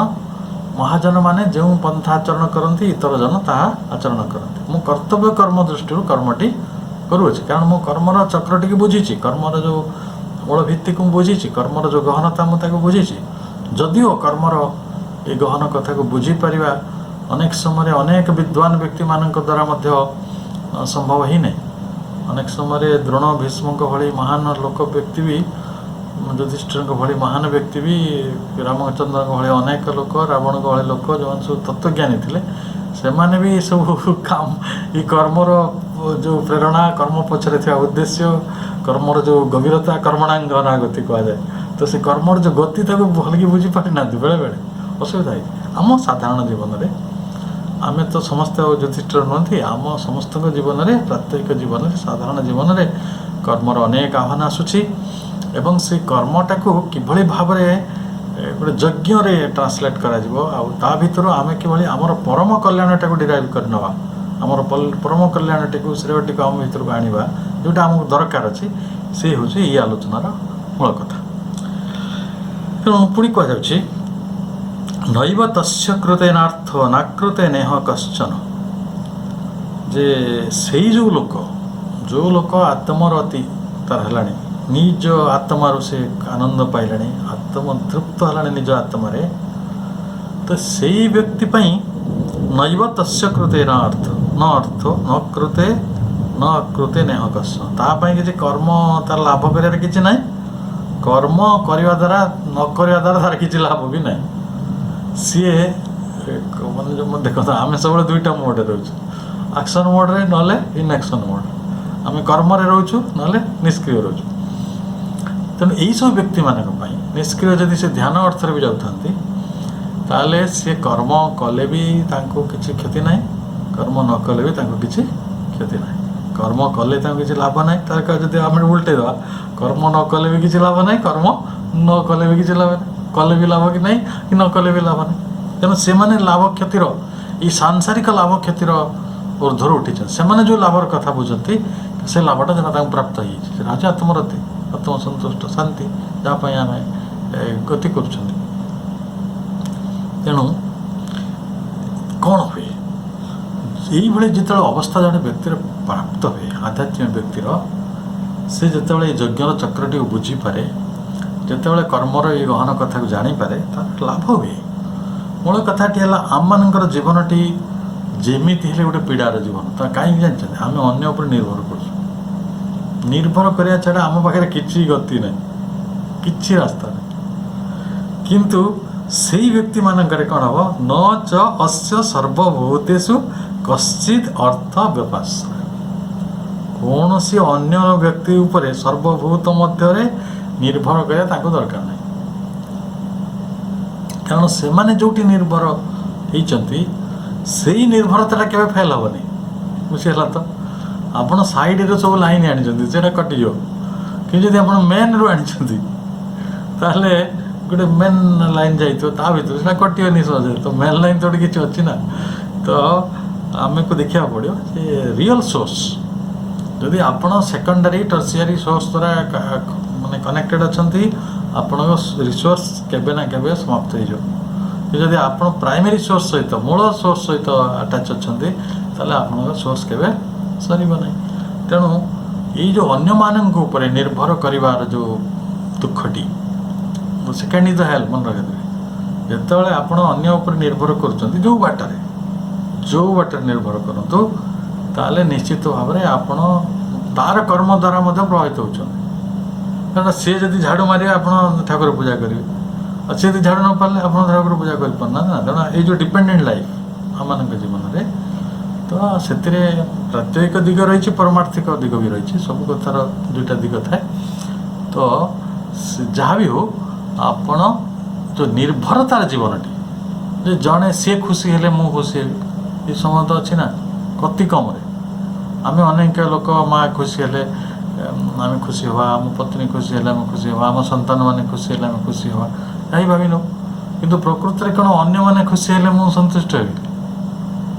ମହାଜନମାନେ ଯେଉଁ ପନ୍ଥା ଆଚରଣ କରନ୍ତି, ଇତର ଜନ ତାହା ଆଚରଣ କରନ୍ତି। ମୁଁ କର୍ତ୍ତବ୍ୟ କର୍ମ ଦୃଷ୍ଟିରୁ କର୍ମଟି କରୁଅଛି, କାରଣ ମୁଁ କର୍ମର ଚକ୍ରଟିକୁ ବୁଝିଛି, କର୍ମର ଯେଉଁ ମୂଳ ଭିତ୍ତିକୁ ମୁଁ ବୁଝିଛି, କର୍ମର ଯେଉଁ ଗହନତା ମୁଁ ତାକୁ ବୁଝିଛି। ଯଦିଓ କର୍ମର ଏ ଗହନ କଥାକୁ ବୁଝିପାରିବା ଅନେକ ସମୟରେ ଅନେକ ବିଦ୍ୱାନ ବ୍ୟକ୍ତିମାନଙ୍କ ଦ୍ୱାରା ମଧ୍ୟ ସମ୍ଭବ ହିଁ ନାହିଁ। ଅନେକ ସମୟରେ ଦ୍ରୋଣ ଭୀଷ୍ମଙ୍କ ଭଳି ମହାନ ଲୋକ ବ୍ୟକ୍ତି ବି, ଯୁଧିଷ୍ଠିରଙ୍କ ଭଳି ମହାନ ବ୍ୟକ୍ତି ବି, ରାମଚନ୍ଦ୍ରଙ୍କ ଭଳି ଅନେକ ଲୋକ, ରାବଣଙ୍କ ଭଳି ଲୋକ, ଯେଉଁମାନେ ସବୁ ତତ୍ତ୍ୱଜ୍ଞାନୀ ଥିଲେ, ସେମାନେ ବି ଏସବୁ ଏ କର୍ମର ଯେଉଁ ପ୍ରେରଣା, କର୍ମ ପଛରେ ଥିବା ଉଦ୍ଦେଶ୍ୟ, କର୍ମର ଯେଉଁ ଗଭୀରତା, କର୍ମଣାଙ୍ଗନା ଗତି କୁହାଯାଏ। ତ ସେ କର୍ମର ଯେଉଁ ଗତି ତାକୁ ଭଲକି ବୁଝିପାରିନାହାନ୍ତି, ବେଳେବେଳେ ଅସୁବିଧା ହେଇଛି। ଆମ ସାଧାରଣ ଜୀବନରେ ଆମେ ତ ସମସ୍ତେ ଯୁଧିଷ୍ଠିର ନୁହନ୍ତି, ଆମ ସମସ୍ତଙ୍କ ଜୀବନରେ, ପ୍ରତ୍ୟେକ ଜୀବନରେ, ସାଧାରଣ ଜୀବନରେ କର୍ମର ଅନେକ ଆହ୍ୱାନ ଆସୁଛି। ଏବଂ ସେ କର୍ମଟାକୁ କିଭଳି ଭାବରେ ଗୋଟେ ଯଜ୍ଞରେ ଟ୍ରାନ୍ସଲେଟ୍ କରାଯିବ, ଆଉ ତା ଭିତରୁ ଆମେ କିଭଳି ଆମର ପରମ କଲ୍ୟାଣଟାକୁ ଡିରାଇଭ୍ କରି ନେବା, ଆମର ପରମ କଲ୍ୟାଣଟିକୁ, ଶ୍ରେୟଟିକୁ ଆମ ଭିତରକୁ ଆଣିବା, ଯେଉଁଟା ଆମକୁ ଦରକାର ଅଛି, ସେ ହେଉଛି ଏଇ ଆଲୋଚନାର ମୂଳ କଥା। ତେଣୁ ପୁଣି କୁହାଯାଉଛି ନୈବ ତସ୍ୟ କୃତେନାର୍ଥ ନାକୃତେ ନେହ କଶ୍ଚନ, ଯେ ସେଇ ଯେଉଁ ଲୋକ ଆତ୍ମରତି ତାର ହେଲାଣି, ନିଜ ଆତ୍ମାରୁ ସେ ଆନନ୍ଦ ପାଇଲାଣି, ଆତ୍ମତୃପ୍ତ ହେଲାଣି ନିଜ ଆତ୍ମାରେ, ତ ସେଇ ବ୍ୟକ୍ତି ପାଇଁ ନୈବ ତସ୍ୟ କୃତେ ନ ଅକୃତେ ନେହ କଶ୍ଚନ, ତା ପାଇଁ କିଛି କର୍ମ ତାର ଲାଭ କରିବାର କିଛି ନାହିଁ, କର୍ମ କରିବା ଦ୍ୱାରା ନ କରିବା ଦ୍ୱାରା ତାର କିଛି ଲାଭ ବି ନାହିଁ। ସିଏ ମାନେ ଯେଉଁ ଦେଖନ୍ତୁ ଆମେ ସବୁବେଳେ ଦୁଇଟା ମୋଡ଼ରେ ରହୁଛୁ, ଆକ୍ସନ୍ ମୋଡ଼ରେ ନହେଲେ ଇନ୍ଆକ୍ସନ୍ ମୋଡ଼। ଆମେ କର୍ମରେ ରହୁଛୁ ନହେଲେ ନିଷ୍କ୍ରିୟ ରହୁଛୁ। ତେଣୁ ଏଇସବୁ ବ୍ୟକ୍ତିମାନଙ୍କ ପାଇଁ ନିଷ୍କ୍ରିୟ ଯଦି ସେ ଧ୍ୟାନ ଅର୍ଥରେ ବି ଯାଉଥାନ୍ତି ତାହେଲେ ସେ କର୍ମ କଲେ ବି ତାଙ୍କୁ କିଛି କ୍ଷତି ନାହିଁ, କର୍ମ ନ କଲେ ବି ତାଙ୍କୁ କିଛି କ୍ଷତି ନାହିଁ। କର୍ମ କଲେ ତାଙ୍କୁ କିଛି ଲାଭ ନାହିଁ, ତାର ଯଦି ଆମେ ଉଲଟେଇ ଦେବା, କର୍ମ ନ କଲେ ବି କିଛି ଲାଭ ନାହିଁ, କର୍ମ ନ କଲେ ବି କିଛି ଲାଭ ନାହିଁ, କଲେ ବି ଲାଭ କି ନାହିଁ କି ନ କଲେ ବି ଲାଭ ନାହିଁ। ତେଣୁ ସେମାନେ ଲାଭ କ୍ଷତିର ଏଇ ସାଂସାରିକ ଲାଭ କ୍ଷତିର ঊର୍ଦ୍ଧ୍ୱରୁ ଉଠିଛନ୍ତି। ସେମାନେ ଯେଉଁ ଲାଭର କଥା ବୁଝନ୍ତି ସେ ଲାଭଟା ଯାହା ତାଙ୍କୁ ପ୍ରାପ୍ତ ହେଇଯାଇଛି, ସେଟା ହେଉଛି ଆତ୍ମରତି, ଆତ୍ମସନ୍ତୁଷ୍ଟ, ଶାନ୍ତି, ଯାହା ପାଇଁ ଆମେ ଗତି କରୁଛନ୍ତି। ତେଣୁ କ'ଣ ହୁଏ, ଏଇଭଳି ଯେତେବେଳେ ଅବସ୍ଥା ଜଣେ ବ୍ୟକ୍ତିର ପ୍ରାପ୍ତ ହୁଏ, ଆଧ୍ୟାତ୍ମିକ ବ୍ୟକ୍ତିର, ସେ ଯେତେବେଳେ ଏ ଯଜ୍ଞର ଚକ୍ରଟିକୁ ବୁଝିପାରେ, ଯେତେବେଳେ କର୍ମର ଏଇ ଗହନ କଥାକୁ ଜାଣିପାରେ, ତାର ଲାଭ ହୁଏ। ମୂଳ କଥାଟି ହେଲା ଆମମାନଙ୍କର ଜୀବନଟି ଯେମିତି ହେଲେ ଗୋଟେ ପୀଡ଼ାର ଜୀବନ। ତ କାହିଁକି ଜାଣିଛନ୍ତି, ଆମେ ଅନ୍ୟ ଉପରେ ନିର୍ଭର କରୁଛୁ। ନିର୍ଭର କରିବା ଛଡ଼ା ଆମ ପାଖରେ କିଛି ଗତି ନାହିଁ, କିଛି ରାସ୍ତା ନାହିଁ। କିନ୍ତୁ ସେଇ ବ୍ୟକ୍ତିମାନଙ୍କରେ କ'ଣ ହେବ, ନ ଚ ଅସ୍ୟ ସର୍ବଭୂତେଷୁ କଶ୍ଚିତ୍ ଅର୍ଥ ବ୍ୟବସାୟ। କୌଣସି ଅନ୍ୟ ବ୍ୟକ୍ତି ଉପରେ ସର୍ବଭୂତ ମଧ୍ୟରେ ନିର୍ଭର କରିବା ତାଙ୍କୁ ଦରକାର ନାହିଁ। କାରଣ ସେମାନେ ଯେଉଁଠି ନିର୍ଭର ହେଇଛନ୍ତି ସେଇ ନିର୍ଭରତାଟା କେବେ ଫେଲ୍ ହେବନି। ବୁଝିହେଲା ତ? ଆପଣ ସାଇଡ଼୍ରେ ସବୁ ଲାଇନ୍ ଆଣିଛନ୍ତି, ସେଇଟା କଟିଯିବ। କିନ୍ତୁ ଯଦି ଆପଣ ମେନ୍ରୁ ଆଣିଛନ୍ତି ତାହେଲେ ଗୋଟେ ମେନ୍ ଲାଇନ୍ ଯାଇଥିବ, ତା ଭିତରୁ ସେଇଟା କଟିବନି ସହଜରେ। ତ ମେନ୍ ଲାଇନ୍ ତ ଗୋଟେ କିଛି ଅଛି ନା। ତ ଆମକୁ ଦେଖିବାକୁ ପଡ଼ିବ ଯେ ରିଅଲ୍ ସୋର୍ସ, ଯଦି ଆପଣ ସେକେଣ୍ଡାରୀ ଟର୍ସିଆରୀ ସୋର୍ସ ଦ୍ୱାରା ମାନେ କନେକ୍ଟେଡ଼ ଅଛନ୍ତି, ଆପଣଙ୍କ ରିସୋର୍ସ କେବେ ନା କେବେ ସମାପ୍ତ ହେଇଯିବ। ଯଦି ଆପଣ ପ୍ରାଇମେରୀ ସୋର୍ସ ସହିତ, ମୂଳ ସୋର୍ସ ସହିତ ଆଟାଚ୍ ଅଛନ୍ତି, ତାହେଲେ ଆପଣଙ୍କ ସୋର୍ସ କେବେ ସରିବ ନାହିଁ। ତେଣୁ ଏଇ ଯେଉଁ ଅନ୍ୟମାନଙ୍କ ଉପରେ ନିର୍ଭର କରିବାର ଯେଉଁ ଦୁଃଖଟି, ସେକେଣ୍ଡ ଇଜ୍ ଦ ହେଲ୍, ମନେ ରଖିଦେବେ। ଯେତେବେଳେ ଆପଣ ଅନ୍ୟ ଉପରେ ନିର୍ଭର କରୁଛନ୍ତି, ଯେଉଁ ବାଟରେ ନିର୍ଭର କରନ୍ତୁ, ତାହେଲେ ନିଶ୍ଚିତ ଭାବରେ ଆପଣ ତାର କର୍ମ ଦ୍ୱାରା ମଧ୍ୟ ପ୍ରଭାବିତ ହେଉଛନ୍ତି। କାରଣ ସିଏ ଯଦି ଝାଡ଼ୁ ମାରିବେ ଆପଣ ଠାକୁର ପୂଜା କରିବେ, ଆଉ ସିଏ ଯଦି ଝାଡ଼ୁ ନ ପାରିଲେ ଆପଣ ଠାକୁର ପୂଜା କରିପାରୁନାହାନ୍ତି ନା। ତେଣୁ ଏଇ ଯେଉଁ ଡିପେଣ୍ଡେଣ୍ଟ ଲାଇଫ୍ ଆମମାନଙ୍କ ଜୀବନରେ, ତ ସେଥିରେ ପ୍ରାତ୍ୟୟିକ ଦିଗ ରହିଛି, ପରମାର୍ଥିକ ଦିଗ ବି ରହିଛି। ସବୁ କଥାର ଦୁଇଟା ଦିଗ ଥାଏ। ତ ଯାହା ବି ହଉ, ଆପଣ ଯେଉଁ ନିର୍ଭରତାର ଜୀବନଟି, ଯେ ଜଣେ ସିଏ ଖୁସି ହେଲେ ମୁଁ ଖୁସି ହେବି, ଏ ସମୟ ତ ଅଛି ନା। ଅତି କମରେ ଆମେ ଅନେକ ଲୋକ, ମା ଖୁସି ହେଲେ ଆମେ ଖୁସି ହେବା, ଆମ ପତ୍ନୀ ଖୁସି ହେଲେ ଆମେ ଖୁସି ହେବା, ଆମ ସନ୍ତାନମାନେ ଖୁସି ହେଲେ ଆମେ ଖୁସି ହେବା, ଏହା ଭାବିନୁ। କିନ୍ତୁ ପ୍ରକୃତରେ କ'ଣ ଅନ୍ୟମାନେ ଖୁସି ହେଲେ ମୁଁ ସନ୍ତୁଷ୍ଟ ହେବି?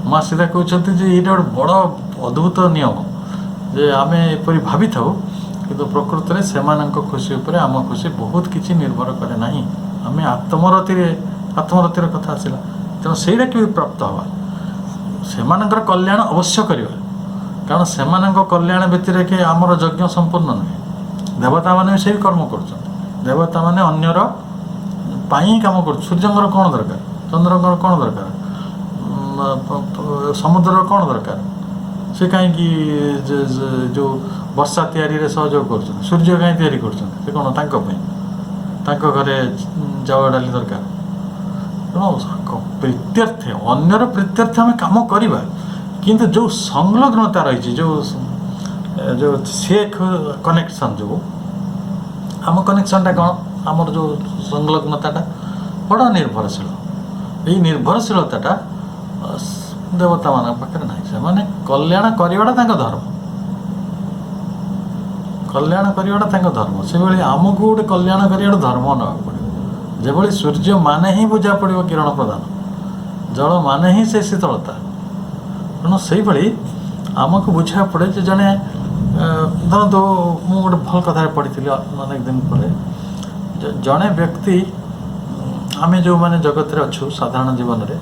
ମା ସିଧା କହୁଛନ୍ତି ଯେ ଏଇଟା ଗୋଟେ ବଡ଼ ଅଦ୍ଭୁତ ନିୟମ, ଯେ ଆମେ ଏପରି ଭାବିଥାଉ, କିନ୍ତୁ ପ୍ରକୃତରେ ସେମାନଙ୍କ ଖୁସି ଉପରେ ଆମ ଖୁସି ବହୁତ କିଛି ନିର୍ଭର କରେ ନାହିଁ। ଆମେ ଆତ୍ମରତିର କଥା ଆସିଲା। ତେଣୁ ସେଇଟା କେମିତି ପ୍ରାପ୍ତ ହେବା, ସେମାନଙ୍କର କଲ୍ୟାଣ ଅବଶ୍ୟ କରିବା। କାରଣ ସେମାନଙ୍କ କଲ୍ୟାଣ ବ୍ୟତିରେକେ ଆମର ଯଜ୍ଞ ସମ୍ପୂର୍ଣ୍ଣ ନୁହେଁ। ଦେବତାମାନେ ବି ସେଇ କର୍ମ କରୁଛନ୍ତି। ଦେବତାମାନେ ଅନ୍ୟର ପାଇଁ କାମ କରୁଛନ୍ତି। ସୂର୍ଯ୍ୟଙ୍କର କ'ଣ ଦରକାର, ଚନ୍ଦ୍ରଙ୍କର କ'ଣ ଦରକାର, ସମୁଦ୍ରର କ'ଣ ଦରକାର? ସେ କାହିଁକି ଯେଉଁ ବର୍ଷା ତିଆରିରେ ସହଯୋଗ କରୁଛନ୍ତି? ସୂର୍ଯ୍ୟ କାହିଁ ତିଆରି କରୁଛନ୍ତି? ସେ କ'ଣ ତାଙ୍କ ପାଇଁ? ତାଙ୍କ ଘରେ ଚାଉଳ ଡାଲି ଦରକାର? ତେଣୁ ପ୍ରୀତ୍ୟର୍ଥେ, ଅନ୍ୟର ପ୍ରୀତ୍ୟର୍ଥେ ଆମେ କାମ କରିବା, କିନ୍ତୁ ଯେଉଁ ସଂଲଗ୍ନତା ରହିଛି, ଯେଉଁ ସେ କନେକ୍ସନ୍, ଯେଉଁ ଆମ କନେକ୍ସନ୍ଟା କ'ଣ, ଆମର ଯେଉଁ ସଂଲଗ୍ନତାଟା ବଡ଼ ନିର୍ଭରଶୀଳ। ଏଇ ନିର୍ଭରଶୀଳତାଟା ଦେବତାମାନଙ୍କ ପାଖରେ ନାହିଁ। ସେମାନେ କଲ୍ୟାଣ କରିବାଟା ତାଙ୍କ ଧର୍ମ, କଲ୍ୟାଣ କରିବାଟା ତାଙ୍କ ଧର୍ମ। ସେଭଳି ଆମକୁ ଗୋଟେ କଲ୍ୟାଣ କରିବାଟା ଧର୍ମ ନେବାକୁ ପଡ଼ିବ। ଯେଭଳି ସୂର୍ଯ୍ୟ ମାନେ ହିଁ ବୁଝା ପଡ଼ିବ କିରଣ ପ୍ରଦାନ, ଜଳ ମାନେ ହିଁ ସେ ଶୀତଳତା। ତେଣୁ ସେଇଭଳି ଆମକୁ ବୁଝିବାକୁ ପଡ଼େ ଯେ ଜଣେ, ଧରନ୍ତୁ ମୁଁ ଗୋଟେ ଭଲ କଥାରେ ପଢ଼ିଥିଲି ଅନେକ ଦିନ ପରେ, ଜଣେ ବ୍ୟକ୍ତି, ଆମେ ଯେଉଁମାନେ ଜଗତରେ ଅଛୁ ସାଧାରଣ ଜୀବନରେ,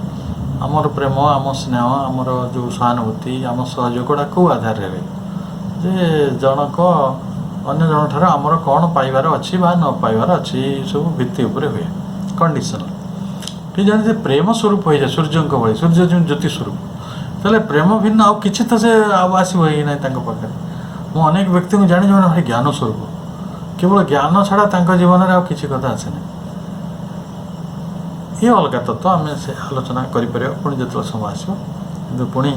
ଆମର ପ୍ରେମ, ଆମ ସ୍ନେହ, ଆମର ଯେଉଁ ସହାନୁଭୂତି, ଆମ ସହଯୋଗଟା କେଉଁ ଆଧାରରେ ହୁଏ? ଯେ ଜଣକ ଅନ୍ୟ ଜଣଠାରୁ ଆମର କ'ଣ ପାଇବାର ଅଛି ବା ନ ପାଇବାର ଅଛି, ଏସବୁ ଭିତ୍ତି ଉପରେ ହୁଏ, କଣ୍ଡିସନାଲ୍। କି ଜଣେ ଯେ ପ୍ରେମ ସ୍ୱରୂପ ହୋଇଯାଏ, ସୂର୍ଯ୍ୟଙ୍କ ଭଳି, ସୂର୍ଯ୍ୟ ଯେଉଁ ଜ୍ୟୋତି ସ୍ୱରୂପ, ତାହେଲେ ପ୍ରେମ ଭିନ୍ନ ଆଉ କିଛି ତ ସେ ଆଉ ଆସିବ ହିଁ ନାହିଁ ତାଙ୍କ ପାଖରେ। ମୁଁ ଅନେକ ବ୍ୟକ୍ତିଙ୍କୁ ଜାଣି, ଯେଉଁମାନେ ଭାରି ଜ୍ଞାନ ସ୍ୱରୂପ, केवल ज्ञान छाड़ा जीवन में किसी कथा आसेना ये अलग तत्व आम से आलोचना करें पुणी जो समय आसो कि पुणी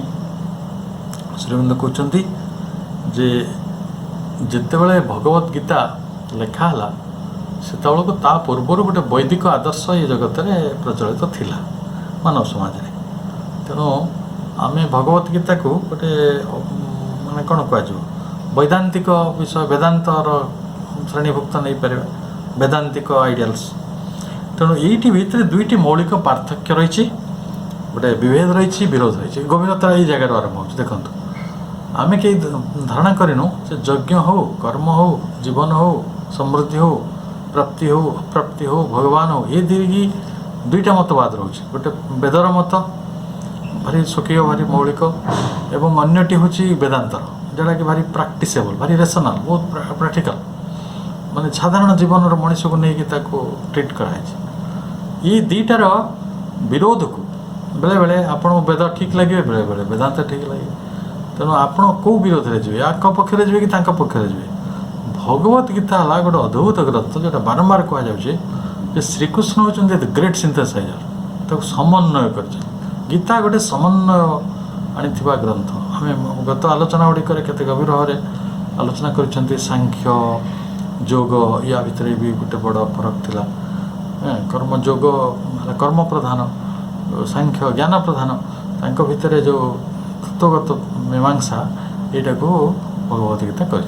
श्रीअरविंद कहते जे जितेबले भगवत गीता लेखाला से ता पूर्वर गोटे वैदिक आदर्श ये जगत में प्रचलित थिला मानव समाज रे तेणु आम भगवत गीता को गोटे माने कौन कह वैदांतिक विषय वेदांतर श्रेणीभुक्त नहीं पारे वेदांतिक आइडियाल्स तेणु ये भितर दुईटी मौलिक पार्थक्य रही गोटे विभेद रही विरोध रही गभीरता ये जगार आरंभ हो देखो आम कई धारणा करूँ से यज्ञ हो कर्म हो जीवन हो समृद्धि हो प्राप्ति हो अप्राप्ति हो भगवान हो ये दुईटा मतवाद रोचे गोटे वेदर मत भारी स्वकीय भारी मौलिक एवं अन्यटी हूँ वेदांतर जोटा कि भारी प्राक्टिसेबल भारी रेसनाल बहुत प्राक्टिकल माने साधारण जीवन मनीष को लेकिन ट्रिट कराई ये दुईटार विरोध को बेले बेले आपण वेद ठीक लगे बेले बेले वेदांत ठीक लगे तेणु आपण कौ विरोध में जी या पक्षे जी कि पक्षे जी भगवत गीता है गोटे अद्भुत ग्रंथ जो बारंबार कहुचे श्रीकृष्ण होती ग्रेट सिंथेसाइजर ताको समन्वय कर गीता गोटे समन्वय आनी ग्रंथ आम गत आलोचना गुड़िक केते गभीर भाव आलोचना कर सांख्य योग या भितर भी गोटे बड़ फरक थिला कर्म योग कर्म प्रधान सांख्य ज्ञान प्रधान तांको भितर जो तत्वगत मीमांसा यहाँ को भगवत गीता कर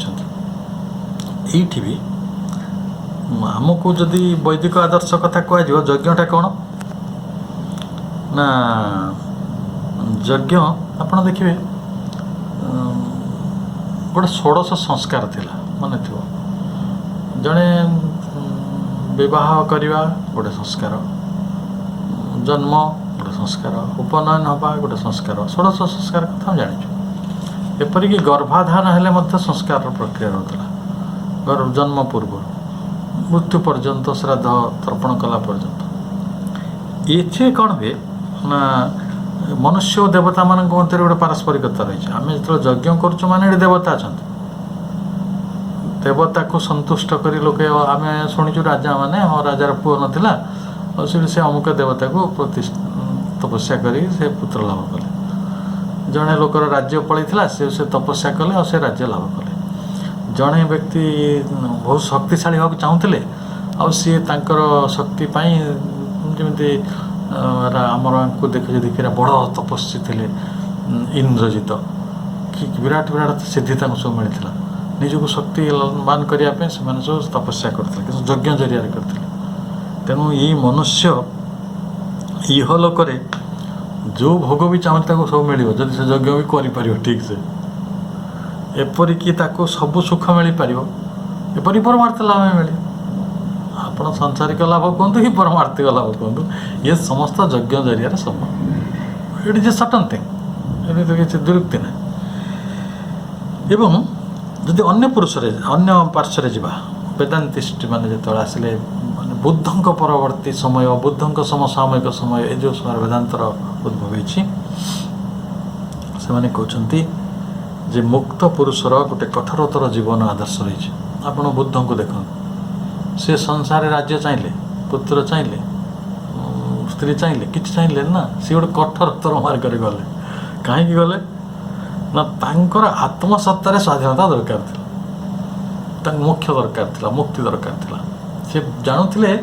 भी आमको जदि वैदिक आदर्श कथा कह यज्ञटा कौन ना यज्ञ आप देखिए गोटे षोडश संस्कार थिला मन थी जड़े विवाह करवा गोटे संस्कार जन्म गोटे संस्कार उपनयन हवा गोटे संस्कार षोडश संस्कार कथा जानी एपरिक गर्भाधान हेले संस्कार प्रक्रिया रोला जन्म पूर्व मृत्यु पर्यंत श्राद्ध तर्पण कला पर्यंत ये कौन हुए ना मनुष्य और देवता मान मध्य गोटे पारस्परिकता रही आम जो यज्ञ करुँ माने देवता अच्छा देवता को संतुष्ट कर लोके आम शुणु राजा मैंने राजार पुओ नाला और से अमुक देवता को तपस्या कर पुत्र लाभ कले जड़े लोकर राज्य पलैला से तपस्या कले और से राज्य लाभ कले जड़े व्यक्ति बहुत शक्तिशाली होगा चाहूले सी शक्ति जमी आमर को देखिए देखिए बड़ तपस्वी थे इंद्रजित कि विराट विराट सिद्धि सब मिलता निजक शक्तिवान करने से सब तपस्या करते यज्ञ जरिया करते तेणु ये मनुष्य इहलोक जो भोग भी चाहते सब मिल जदि से यज्ञ भी कर ठीक से एपरिकी सब सुख मिल पार एपरी परमार्थ लाभ मिले आप सांसारिक लाभ कहतु कि परमार्थिक लाभ कहतु ये समस्त यज्ञ जरिया संभव it is a certain thing ये तो किसी दुरुक्ति ना एवं जदि अन्य पुरुष अन्य पार्श्व जा वेदांतिस्ट मैंने जो आसिले बुद्धंक परवर्ती समय बुद्धंक समसामयिक समय ये जो समय वेदांतर उद्भव होती कहते जे मुक्त पुरुषर गोटे कठोरतर जीवन आदर्श रही आपण बुद्ध को देख से संसार राज्य चाहिए पुत्र चाहिए स्त्री चाहिए कि चाहिए ना सी गोटे कठोरतर मार्ग गले कहीं गले ना तांकर आत्मसत्तार स्वाधीनता दरकार था मोक्ष दरकार था मुक्ति दरकार था से जानुले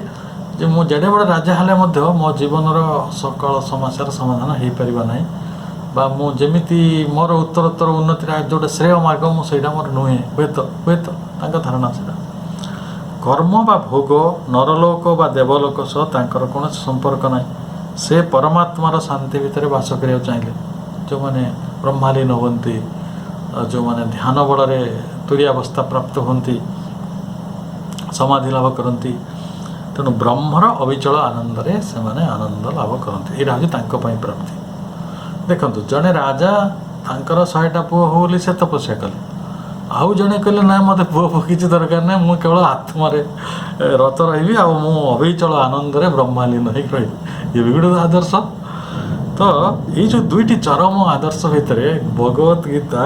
जे मो जेडे बड़ राजा हेले मो जीवन सकल समस्यार समाधान हो पार ना बा मु जमीती मोर उत्तरोत्तर उन्नति जोटे श्रेय मार्ग मुझे मोर नुहे हुए तो धारणा से कर्म बा भोग नरलोक बा देवलोक सह कौन संपर्क ना से परमात्मार शांति भितर बास करा चाहिए जो मैंने ब्रह्मालीन होती जो मैंने ध्यान बल तुरीयावस्था प्राप्त होती समाधि लाभ करती तेणु ब्रह्मर अविचल आनंद से आनंद लाभ करती यहाँ हूँ प्राप्ति देखो जड़े राजा तांकर 100टा पुओ हो से तपस्या कले आउ जड़े कहले ना मत पुओ किसी दरकार ना मुझे केवल आत्मारे रत रही अविचल आनंद ब्रह्मालीन हो रही ये भी गोटे आदर्श तो ये जो दुईटी चरम आदर्श भितर भगवत गीता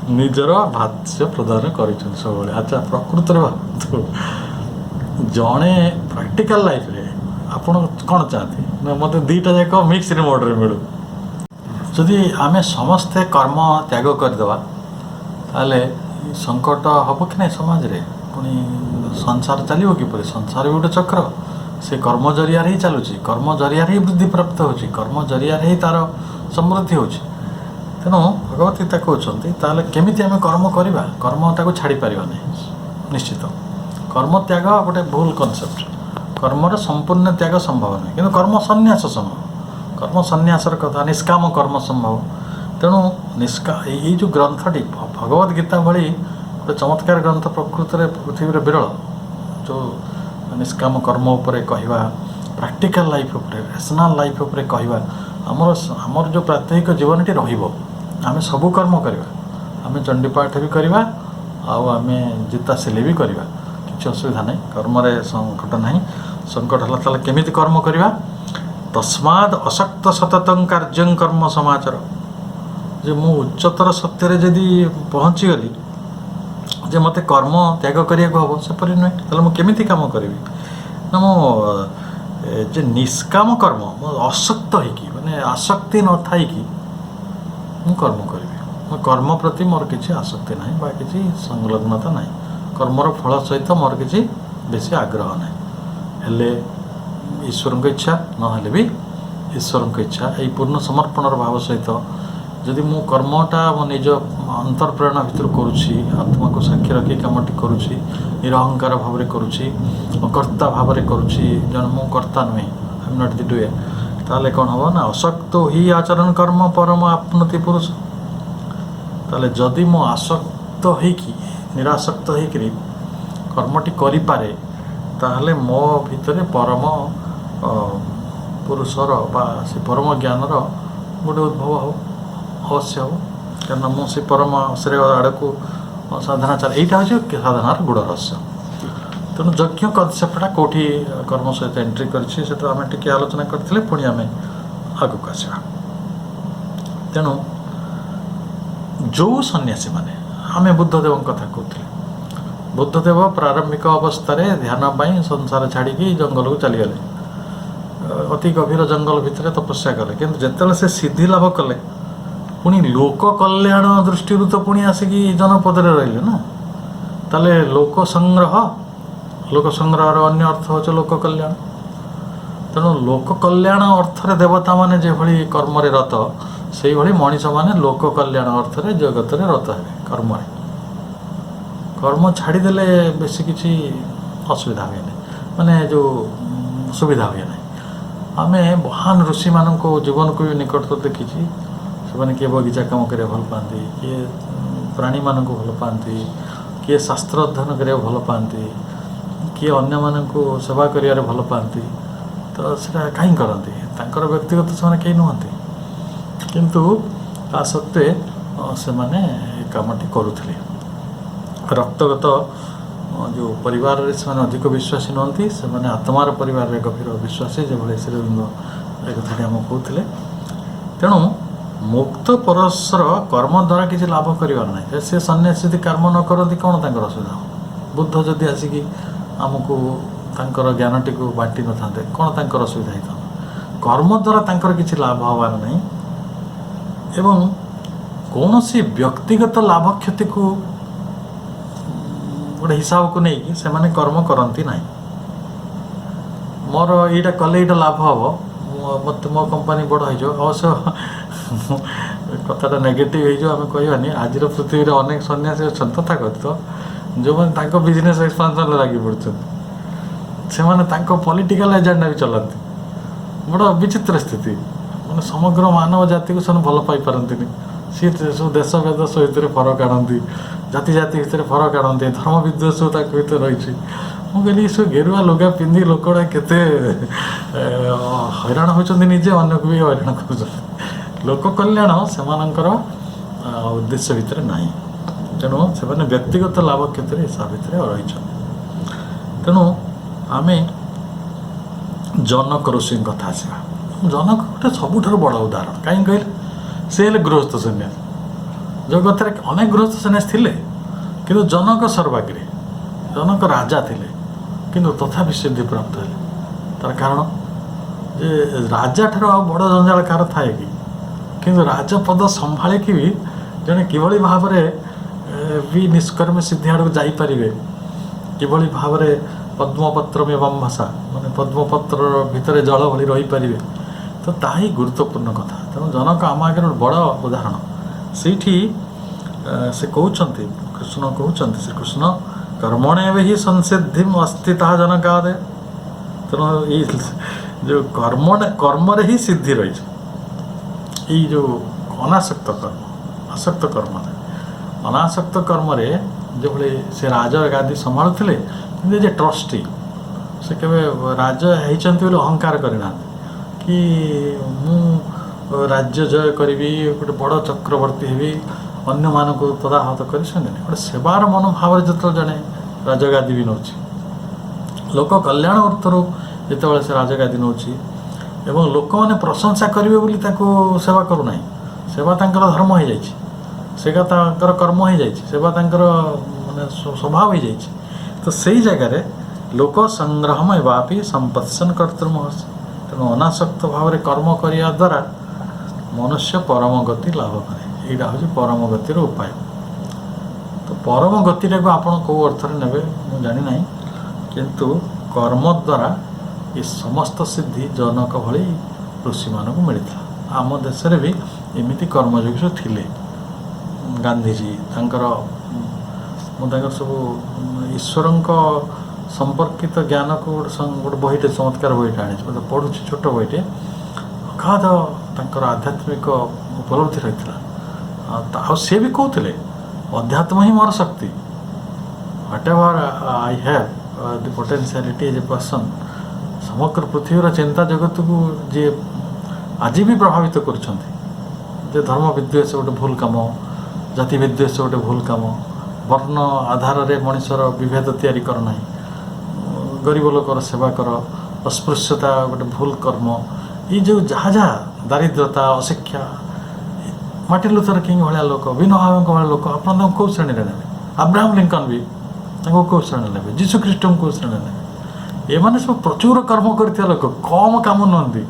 ନିଜର ଭାଷ୍ୟ ପ୍ରଦାନ କରିଛନ୍ତି ସବୁବେଳେ। ଆଚ୍ଛା, ପ୍ରକୃତରେ ଭାବନ୍ତୁ ଜଣେ ପ୍ରାକ୍ଟିକାଲ ଲାଇଫରେ ଆପଣ କ'ଣ ଚାହାନ୍ତି ନା ମୋତେ ଦୁଇଟା ଯାକ ମିକ୍ସଡ ମୋଡ଼ରେ ମିଳୁ। ଯଦି ଆମେ ସମସ୍ତେ କର୍ମ ତ୍ୟାଗ କରିଦେବା ତାହେଲେ ସଙ୍କଟ ହେବ କି ନାହିଁ ସମାଜରେ? ପୁଣି ସଂସାର ଚାଲିବ କିପରି? ସଂସାର ବି ଗୋଟେ ଚକ୍ର, ସେ କର୍ମ ଜରିଆରେ ହିଁ ଚାଲୁଛି, କର୍ମ ଜରିଆରେ ହିଁ ବୃଦ୍ଧିପ୍ରାପ୍ତ ହେଉଛି, କର୍ମ ଜରିଆରେ ହିଁ ତା'ର ସମୃଦ୍ଧି ହେଉଛି। ତେଣୁ ଭଗବତ ଗୀତା କହୁଛନ୍ତି ତାହେଲେ କେମିତି ଆମେ କର୍ମ କରିବା? କର୍ମଟାକୁ ଛାଡ଼ିପାରିବା ନାହିଁ ନିଶ୍ଚିତ। କର୍ମ ତ୍ୟାଗ ଗୋଟେ ଭୁଲ କନସେପ୍ଟ। କର୍ମର ସମ୍ପୂର୍ଣ୍ଣ ତ୍ୟାଗ ସମ୍ଭବ ନାହିଁ, କିନ୍ତୁ କର୍ମ ସନ୍ନ୍ୟାସ ସମ୍ଭବ। କର୍ମ ସନ୍ନ୍ୟାସର କଥା, ନିଷ୍କାମ କର୍ମ ସମ୍ଭବ। ତେଣୁ ଏଇ ଯେଉଁ ଗ୍ରନ୍ଥଟି ଭଗବତ ଗୀତା ଭଳି ଗୋଟେ ଚମତ୍କାର ଗ୍ରନ୍ଥ ପ୍ରକୃତରେ ପୃଥିବୀରେ ବିରଳ। ଯେଉଁ ନିଷ୍କାମ କର୍ମ ଉପରେ କହିବା, ପ୍ରାକ୍ଟିକାଲ ଲାଇଫ୍ ଉପରେ, ରେସନାଲ ଲାଇଫ୍ ଉପରେ କହିବା, ଆମର ଯେଉଁ ପ୍ରାତ୍ୟହିକ ଜୀବନଟି ରହିବ। ଆମେ ସବୁ କର୍ମ କରିବା, ଆମେ ଚଣ୍ଡୀପାଠ ବି କରିବା, ଆଉ ଆମେ ଜୁତା ସିଲେଇ ବି କରିବା, କିଛି ଅସୁବିଧା ନାହିଁ, କର୍ମରେ ସଙ୍କଟ ନାହିଁ। ସଙ୍କଟ ହେଲା ତାହେଲେ କେମିତି କର୍ମ କରିବା? ତସ୍ମାଦ୍ ଅସକ୍ତ ସତତଂ କାର୍ଯ୍ୟଂ କର୍ମ ସମାଚାର। ଯେ ମୁଁ ଉଚ୍ଚତର ସତ୍ୟରେ ଯଦି ପହଞ୍ଚିଗଲି ଯେ ମୋତେ କର୍ମ ତ୍ୟାଗ କରିବାକୁ ହେବ, ସେପରି ନୁହେଁ। ତାହେଲେ ମୁଁ କେମିତି କାମ କରିବି? ନା ମୁଁ ଯେ ନିଷ୍କାମ କର୍ମ, ମୁଁ ଅସକ୍ତ ହେଇକି, ମାନେ ଆସକ୍ତି ନଥାଇକି ମୁଁ କର୍ମ କରିବି। ମୋ କର୍ମ ପ୍ରତି ମୋର କିଛି ଆସକ୍ତି ନାହିଁ ବା କିଛି ସଂଲଗ୍ନତା ନାହିଁ। କର୍ମର ଫଳ ସହିତ ମୋର କିଛି ବେଶୀ ଆଗ୍ରହ ନାହିଁ। ହେଲେ ଈଶ୍ୱରଙ୍କ ଇଚ୍ଛା, ନହେଲେ ବି ଈଶ୍ୱରଙ୍କ ଇଚ୍ଛା, ଏହି ପୂର୍ଣ୍ଣ ସମର୍ପଣର ଭାବ ସହିତ ଯଦି ମୁଁ କର୍ମଟା ମୋ ନିଜ ଅନ୍ତର୍ପ୍ରେରଣା ଭିତରୁ କରୁଛି, ଆତ୍ମାକୁ ସାକ୍ଷୀ ରଖି କାମଟି କରୁଛି, ନିରହଙ୍କାର ଭାବରେ କରୁଛି, କର୍ତ୍ତା ଭାବରେ କରୁଛି, ଜଣେ ମୁଁ କର୍ତ୍ତା ନୁହେଁ, ଆଇ ଏମ୍ ନଟ୍ ଦି ଡୁୟର୍, ତାହେଲେ କ'ଣ ହେବ ନା ଅସକ୍ତ ହି ଆଚରଣ କର୍ମ ପରମ ଆପ୍ନୋତି ପୁରୁଷ। ତାହେଲେ ଯଦି ମୁଁ ଆସକ୍ତ ହେଇକି, ନିରାସକ୍ତ ହେଇକରି କର୍ମଟି କରିପାରେ, ତାହେଲେ ମୋ ଭିତରେ ପରମ ପୁରୁଷର ବା ସେ ପରମ ଜ୍ଞାନର ଗୋଟେ ଉଦ୍ଭବ ହେବ, ଅବଶ୍ୟ ହେବ। କାରଣ ମୁଁ ସେ ପରମ ଶ୍ରେୟ ଆଡ଼କୁ ସାଧନା ଚାଲେ। ଏଇଟା ହେଉଛି ସାଧନାର ଗୁଡ଼ ରହସ୍ୟ। ତେଣୁ ଯଜ୍ଞ କନସେପ୍ଟଟା କେଉଁଠି କର୍ମ ସହିତ ଏଣ୍ଟ୍ରି କରିଛି ସେଟା ଆମେ ଟିକେ ଆଲୋଚନା କରିଥିଲେ, ପୁଣି ଆମେ ଆଗକୁ ଆସିବା। ତେଣୁ ଯେଉଁ ସନ୍ନ୍ୟାସୀମାନେ, ଆମେ ବୁଦ୍ଧଦେବଙ୍କ କଥା କହୁଥିଲେ, ବୁଦ୍ଧଦେବ ପ୍ରାରମ୍ଭିକ ଅବସ୍ଥାରେ ଧ୍ୟାନ ପାଇଁ ସଂସାର ଛାଡ଼ିକି ଜଙ୍ଗଲକୁ ଚାଲିଗଲେ, ଅତି ଗଭୀର ଜଙ୍ଗଲ ଭିତରେ ତପସ୍ୟା କଲେ। କିନ୍ତୁ ଯେତେବେଳେ ସେ ସିଦ୍ଧି ଲାଭ କଲେ, ପୁଣି ଲୋକ କଲ୍ୟାଣ ଦୃଷ୍ଟିରୁ ତ ପୁଣି ଆସିକି ଜନପଦରେ ରହିଲେ ନା। ତାହେଲେ ଲୋକ ସଂଗ୍ରହର ଅନ୍ୟ ଅର୍ଥ ହେଉଛି ଲୋକ କଲ୍ୟାଣ। ତେଣୁ ଲୋକ କଲ୍ୟାଣ ଅର୍ଥରେ ଦେବତାମାନେ ଯେଭଳି କର୍ମରେ ରତ, ସେଇଭଳି ମଣିଷମାନେ ଲୋକ କଲ୍ୟାଣ ଅର୍ଥରେ ଜଗତରେ ରତ ହେବେ କର୍ମରେ। କର୍ମ ଛାଡ଼ିଦେଲେ ବେଶୀ କିଛି ଅସୁବିଧା ହୁଏ ନାହିଁ, ମାନେ ଯେଉଁ ସୁବିଧା ହୁଏ ନାହିଁ। ଆମେ ମହାନ ଋଷିମାନଙ୍କ ଜୀବନକୁ ବି ନିକଟରୁ ଦେଖିଛି। ସେମାନେ କିଏ ବଗିଚା କାମ କରିବାକୁ ଭଲ ପାଆନ୍ତି, କିଏ ପ୍ରାଣୀମାନଙ୍କୁ ଭଲ ପାଆନ୍ତି, କିଏ ଶାସ୍ତ୍ର ଅଧ୍ୟୟନ କରିବାକୁ ଭଲ ପାଆନ୍ତି, କିଏ ଅନ୍ୟମାନଙ୍କୁ ସେବା କରିବାରେ ଭଲ ପାଆନ୍ତି। ତ ସେଇଟା କାହିଁ କରନ୍ତି? ତାଙ୍କର ବ୍ୟକ୍ତିଗତ ସେମାନେ କେହି ନୁହନ୍ତି, କିନ୍ତୁ ତା ସତ୍ତ୍ୱେ ସେମାନେ ଏ କାମଟି କରୁଥିଲେ। ରକ୍ତଗତ ଯେଉଁ ପରିବାରରେ ସେମାନେ ଅଧିକ ବିଶ୍ୱାସୀ ନୁହନ୍ତି, ସେମାନେ ଆତ୍ମାର ପରିବାରରେ ଗଭୀର ବିଶ୍ୱାସୀ, ଯେଭଳି ଶ୍ରୀଅରବିନ୍ଦ ଏ କଥାଟି ଆମକୁ କହୁଥିଲେ। ତେଣୁ ମୁକ୍ତ ପରଶର କର୍ମ ଦ୍ୱାରା କିଛି ଲାଭ କରିବାର ନାହିଁ। ସେ ସନ୍ନ୍ୟାସୀ ଯଦି କର୍ମ ନ କରନ୍ତି କ'ଣ ତାଙ୍କର ଅସୁବିଧା ହେବ? ବୁଦ୍ଧ ଯଦି ଆସିକି ଆମକୁ ତାଙ୍କର ଜ୍ଞାନଟିକୁ ବାଣ୍ଟି ନଥାନ୍ତେ, କ'ଣ ତାଙ୍କର ଅସୁବିଧା ହେଇଥାନ୍ତା? କର୍ମ ଦ୍ୱାରା ତାଙ୍କର କିଛି ଲାଭ ହେବାର ନାହିଁ, ଏବଂ କୌଣସି ବ୍ୟକ୍ତିଗତ ଲାଭ କ୍ଷତିକୁ ଗୋଟେ ହିସାବକୁ ନେଇକି ସେମାନେ କର୍ମ କରନ୍ତି ନାହିଁ। ମୋର ଏଇଟା କଲେ ଏଇଟା ଲାଭ ହେବ, ମୋତେ ମୋ କମ୍ପାନୀ ବଡ଼ ହେଇଯିବ। ଅବଶ୍ୟ କଥାଟା ନେଗେଟିଭ୍ ହେଇଯିବ, ଆମେ କହିବାନି। ଆଜିର ପୃଥିବୀରେ ଅନେକ ସନ୍ନ୍ୟାସୀ ଅଛନ୍ତି ତଥାକଥିତ, ଯେଉଁମାନେ ତାଙ୍କ ବିଜନେସ୍ ଏକ୍ସପାନ୍ସନ୍ରେ ଲାଗି ପଡ଼ୁଛନ୍ତି। ସେମାନେ ତାଙ୍କ ପଲିଟିକାଲ ଏଜେଣ୍ଡା ବି ଚଲାନ୍ତି। ବଡ଼ ବିଚିତ୍ର ସ୍ଥିତି। ମାନେ ସମଗ୍ର ମାନବ ଜାତିକୁ ସେମାନେ ଭଲ ପାଇପାରନ୍ତିନି। ସିଏ ସବୁ ଦେଶ ବେଦଶ ଭିତରେ ଫରକ ଆଣନ୍ତି, ଜାତି ଭିତରେ ଫରକ ଆଣନ୍ତି, ଧର୍ମ ବିଦ୍ୱେଷ ତାଙ୍କ ଭିତରେ ରହିଛି। ମୁଁ କହିଲି ସବୁ ଗେରୁଆ ଲୁଗା ପିନ୍ଧି ଲୋକଗୁଡ଼ା କେତେ ହଇରାଣ ହେଉଛନ୍ତି, ନିଜେ ଅନ୍ୟକୁ ବି ହଇରାଣ କରୁଛନ୍ତି। ଲୋକ କଲ୍ୟାଣ ସେମାନଙ୍କର ଉଦ୍ଦେଶ୍ୟ ଭିତରେ ନାହିଁ। ତେଣୁ ସେମାନେ ବ୍ୟକ୍ତିଗତ ଲାଭ କ୍ଷେତ୍ରରେ ହିସାବ ଭିତରେ ରହିଛନ୍ତି। ତେଣୁ ଆମେ ଜନକ ଋଷିଙ୍କ କଥା ଆସିବା। ଜନକ ଗୋଟେ ସବୁଠାରୁ ବଡ଼ ଉଦାହରଣ। କାହିଁକି କହିଲେ? ସେ ହେଲେ ଗୃହସ୍ଥ ସନ୍ନ୍ୟାସୀ। ଜଗତରେ ଅନେକ ଗୃହସ୍ଥ ସନ୍ନ୍ୟାସୀ ଥିଲେ, କିନ୍ତୁ ଜନକ ସର୍ବାଗ୍ରେ, ଜନକ ରାଜା ଥିଲେ, କିନ୍ତୁ ତଥାପି ସିଦ୍ଧି ପ୍ରାପ୍ତ ହେଲେ। ତାର କାରଣ ଯେ ରାଜା ଠାରୁ ଆଉ ବଡ଼ ଜଞ୍ଜାଳ କାହାର ଥାଏ କି? କିନ୍ତୁ ରାଜପଦ ସମ୍ଭାଳିକି ବି ଜଣେ କିଭଳି ଭାବରେ ବି ନିଷ୍କର୍ମ ସିଦ୍ଧି ଆଡ଼କୁ ଯାଇପାରିବେ, କିଭଳି ଭାବରେ ପଦ୍ମପତ୍ର ଏବଂ ଭାଷା, ମାନେ ପଦ୍ମପତ୍ରର ଭିତରେ ଜଳ ଭଳି ରହିପାରିବେ, ତ ତାହା ହିଁ ଗୁରୁତ୍ୱପୂର୍ଣ୍ଣ କଥା। ତେଣୁ ଜନକ ଆମ ଆଗରେ ଗୋଟେ ବଡ଼ ଉଦାହରଣ। ସେଇଠି ସେ କହୁଛନ୍ତି, କୃଷ୍ଣ କହୁଛନ୍ତି, ଶ୍ରୀକୃଷ୍ଣ କର୍ମଣେ ଏବେ ହିଁ ସଂସିଦ୍ଧିମ୍ ଅସ୍ତି ତାହା ଜନକାଦେ। ତେଣୁ ଏଇ ଯେଉଁ କର୍ମରେ ହିଁ ସିଦ୍ଧି ରହିଛି। ଏଇ ଯେଉଁ ଅନାସକ୍ତ କର୍ମ, ଆସକ୍ତ କର୍ମ, ଅନାସକ୍ତ କର୍ମରେ ଯେଭଳି ସେ ରାଜ ଗାଦି ସମ୍ଭାଳୁଥିଲେ, କିନ୍ତୁ ଯେ ଟ୍ରଷ୍ଟି, ସେ କେବେ ରାଜ ହେଇଛନ୍ତି ବୋଲି ଅହଙ୍କାର କରିନାହାନ୍ତି କି ମୁଁ ରାଜ୍ୟ ଜୟ କରିବି, ଗୋଟେ ବଡ଼ ଚକ୍ରବର୍ତ୍ତୀ ହେବି, ଅନ୍ୟମାନଙ୍କୁ ତଦାହତ କରି, ସେମିତି ଗୋଟେ ସେବାର ମନୋଭାବରେ ଯେତେବେଳେ ଜଣେ ରାଜଗାଦି ବି ନେଉଛି, ଲୋକ କଲ୍ୟାଣ ଅର୍ଥରୁ ଯେତେବେଳେ ସେ ରାଜଗାଦି ନେଉଛି ଏବଂ ଲୋକମାନେ ପ୍ରଶଂସା କରିବେ ବୋଲି ତାକୁ ସେବା କରୁନାହିଁ, ସେବା ତାଙ୍କର ଧର୍ମ ହେଇଯାଇଛି, ସେବା ତାଙ୍କର କର୍ମ ହେଇଯାଇଛି, ସେବା ତାଙ୍କର ମାନେ ସ୍ୱଭାବ ହେଇଯାଇଛି। ତ ସେଇ ଜାଗାରେ ଲୋକ ସଂଗ୍ରହମ ଏବାପି ସମ୍ପତ୍ସନ କର୍ତ୍ତୃମହସି। ତେଣୁ ଅନାସକ୍ତ ଭାବରେ କର୍ମ କରିବା ଦ୍ୱାରା ମନୁଷ୍ୟ ପରମ ଗତି ଲାଭ କରେ। ଏଇଟା ହେଉଛି ପରମ ଗତିର ଉପାୟ। ତ ପରମ ଗତିଟାକୁ ଆପଣ କେଉଁ ଅର୍ଥରେ ନେବେ ମୁଁ ଜାଣିନାହିଁ, କିନ୍ତୁ କର୍ମ ଦ୍ୱାରା ଏ ସମସ୍ତ ସିଦ୍ଧି ଜନକ ଭଳି ଋଷିମାନଙ୍କୁ ମିଳିଥିଲା। ଆମ ଦେଶରେ ବି ଏମିତି କର୍ମଯୋଗୀ ଥିଲେ। ଗାନ୍ଧୀଜୀ ତାଙ୍କର, ମୁଁ ତାଙ୍କର ସବୁ ଈଶ୍ୱରଙ୍କ ସମ୍ପର୍କିତ ଜ୍ଞାନକୁ ଗୋଟେ ବହିଟେ, ଚମତ୍କାର ବହିଟେ ଆଣିଛି, ମୋତେ ପଢ଼ୁଛି, ଛୋଟ ବହିଟେ। ଅଗାଧ ତାଙ୍କର ଆଧ୍ୟାତ୍ମିକ ଉପଲବ୍ଧି ରହିଥିଲା। ଆଉ ସେ ବି କହୁଥିଲେ ଅଧ୍ୟାତ୍ମ ହିଁ ମୋର ଶକ୍ତି। Whatever I have the potentiality as a person. ସମଗ୍ର ପୃଥିବୀର ଚିନ୍ତା ଜଗତକୁ ଯିଏ ଆଜି ବି ପ୍ରଭାବିତ କରୁଛନ୍ତି, ଯେ ଧର୍ମ ବିଦ୍ୱେଷ ଗୋଟେ ଭୁଲ କାମ, ଜାତି ବିଦ୍ୱେଷ ଗୋଟେ ଭୁଲ କାମ, ବର୍ଣ୍ଣ ଆଧାରରେ ମଣିଷର ବିଭେଦ ତିଆରି କର ନାହିଁ, ଗରିବ ଲୋକର ସେବା କର, ଅସ୍ପୃଶ୍ୟତା ଗୋଟେ ଭୁଲ କର୍ମ, ଏଇ ଯେଉଁ ଯାହା ଯାହା ଦାରିଦ୍ରତା, ଅଶିକ୍ଷା, ମାର୍ଟିନ୍ ଲୁଥର କିଙ୍ଗ ଭଳିଆ ଲୋକ, ବିନୋଭାଙ୍କ ଭଳିଆ ଲୋକ, ଆପଣ ତାଙ୍କୁ କେଉଁ ଶ୍ରେଣୀରେ ନେବେ? ଆବ୍ରାହମ ଲିଙ୍କନ ବି ତାଙ୍କୁ କେଉଁ ଶ୍ରେଣୀରେ ନେବେ? ଯୀଶୁ ଖ୍ରୀଷ୍ଟଙ୍କୁ କେଉଁ ଶ୍ରେଣୀରେ ନେବେ? ଏମାନେ ସବୁ ପ୍ରଚୁର କର୍ମ କରିଥିବା ଲୋକ, କମ୍ କାମ ନୁହନ୍ତି,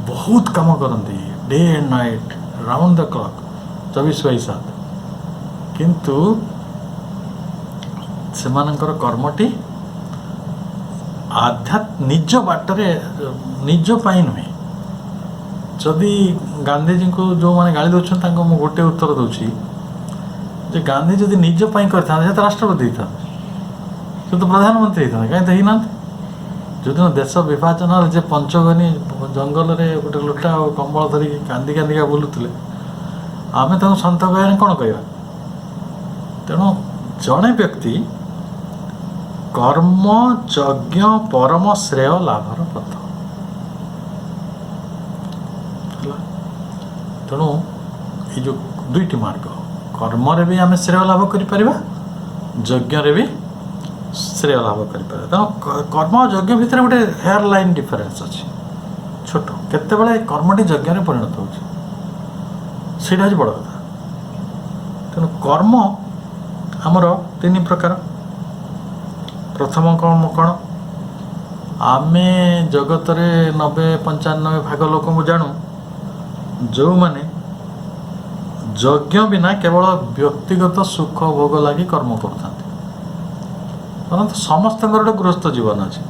ବହୁତ କାମ କରନ୍ତି, day and night, round the clock, 24/7। କିନ୍ତୁ ସେମାନଙ୍କର କର୍ମଟି ନିଜ ବାଟରେ, ନିଜ ପାଇଁ ନୁହେଁ। ଯଦି ଗାନ୍ଧୀଜୀଙ୍କୁ ଯେଉଁମାନେ ଗାଳି ଦେଉଛନ୍ତି ତାଙ୍କୁ ମୁଁ ଗୋଟେ ଉତ୍ତର ଦେଉଛି ଯେ ଗାନ୍ଧୀ ଯଦି ନିଜ ପାଇଁ କରିଥାନ୍ତେ ସେ ତ ରାଷ୍ଟ୍ରପତି ହେଇଥାନ୍ତେ, ସେ ତ ପ୍ରଧାନମନ୍ତ୍ରୀ ହେଇଥାନ୍ତେ, କାହିଁ ତ ହେଇନାହାନ୍ତି? ଯେଉଁଦିନ ଦେଶ ବିଭାଜନରେ ଯେ ପଞ୍ଚଗନି ଜଙ୍ଗଲରେ ଗୋଟେ ଲୋଟା ଆଉ କମ୍ବଳ ଧରିକି କାନ୍ଦିକା ବୁଲୁଥିଲେ, ଆମେ ତାଙ୍କୁ ସନ୍ଥ କହିବାରେ କ'ଣ କହିବା? ତେଣୁ ଜଣେ ବ୍ୟକ୍ତି କର୍ମ ଯଜ୍ଞ ପରମ ଶ୍ରେୟ ଲାଭର ପଥ ହେଲା। ତେଣୁ ଏଇ ଯେଉଁ ଦୁଇଟି ମାର୍ଗ, କର୍ମରେ ବି ଆମେ ଶ୍ରେୟ ଲାଭ କରିପାରିବା, ଯଜ୍ଞରେ ବି ଶ୍ରେୟ ଲାଭ କରିପାରିବା। ତେଣୁ କର୍ମ ଓ ଯଜ୍ଞ ଭିତରେ ଗୋଟେ ହେୟାର ଲାଇନ୍ ଡିଫରେନ୍ସ ଅଛି, ଛୋଟ। କେତେବେଳେ କର୍ମଟି ଯଜ୍ଞରେ ପରିଣତ ହେଉଛି, ସେଇଟା ହେଉଛି ବଡ଼ କଥା। ତେଣୁ କର୍ମ ଆମର 3 ପ୍ରକାର। ପ୍ରଥମ କର୍ମ କ'ଣ? ଆମେ ଜଗତରେ 90-95 ଭାଗ ଲୋକଙ୍କୁ ଜାଣୁ ଯେଉଁମାନେ ଯଜ୍ଞ ବିନା କେବଳ ବ୍ୟକ୍ତିଗତ ସୁଖ ଭୋଗ ଲାଗି କର୍ମ କରୁଥାନ୍ତି। ପରନ୍ତୁ ସମସ୍ତଙ୍କର ଗୋଟେ ଗୃହସ୍ଥ ଜୀବନ ଅଛି,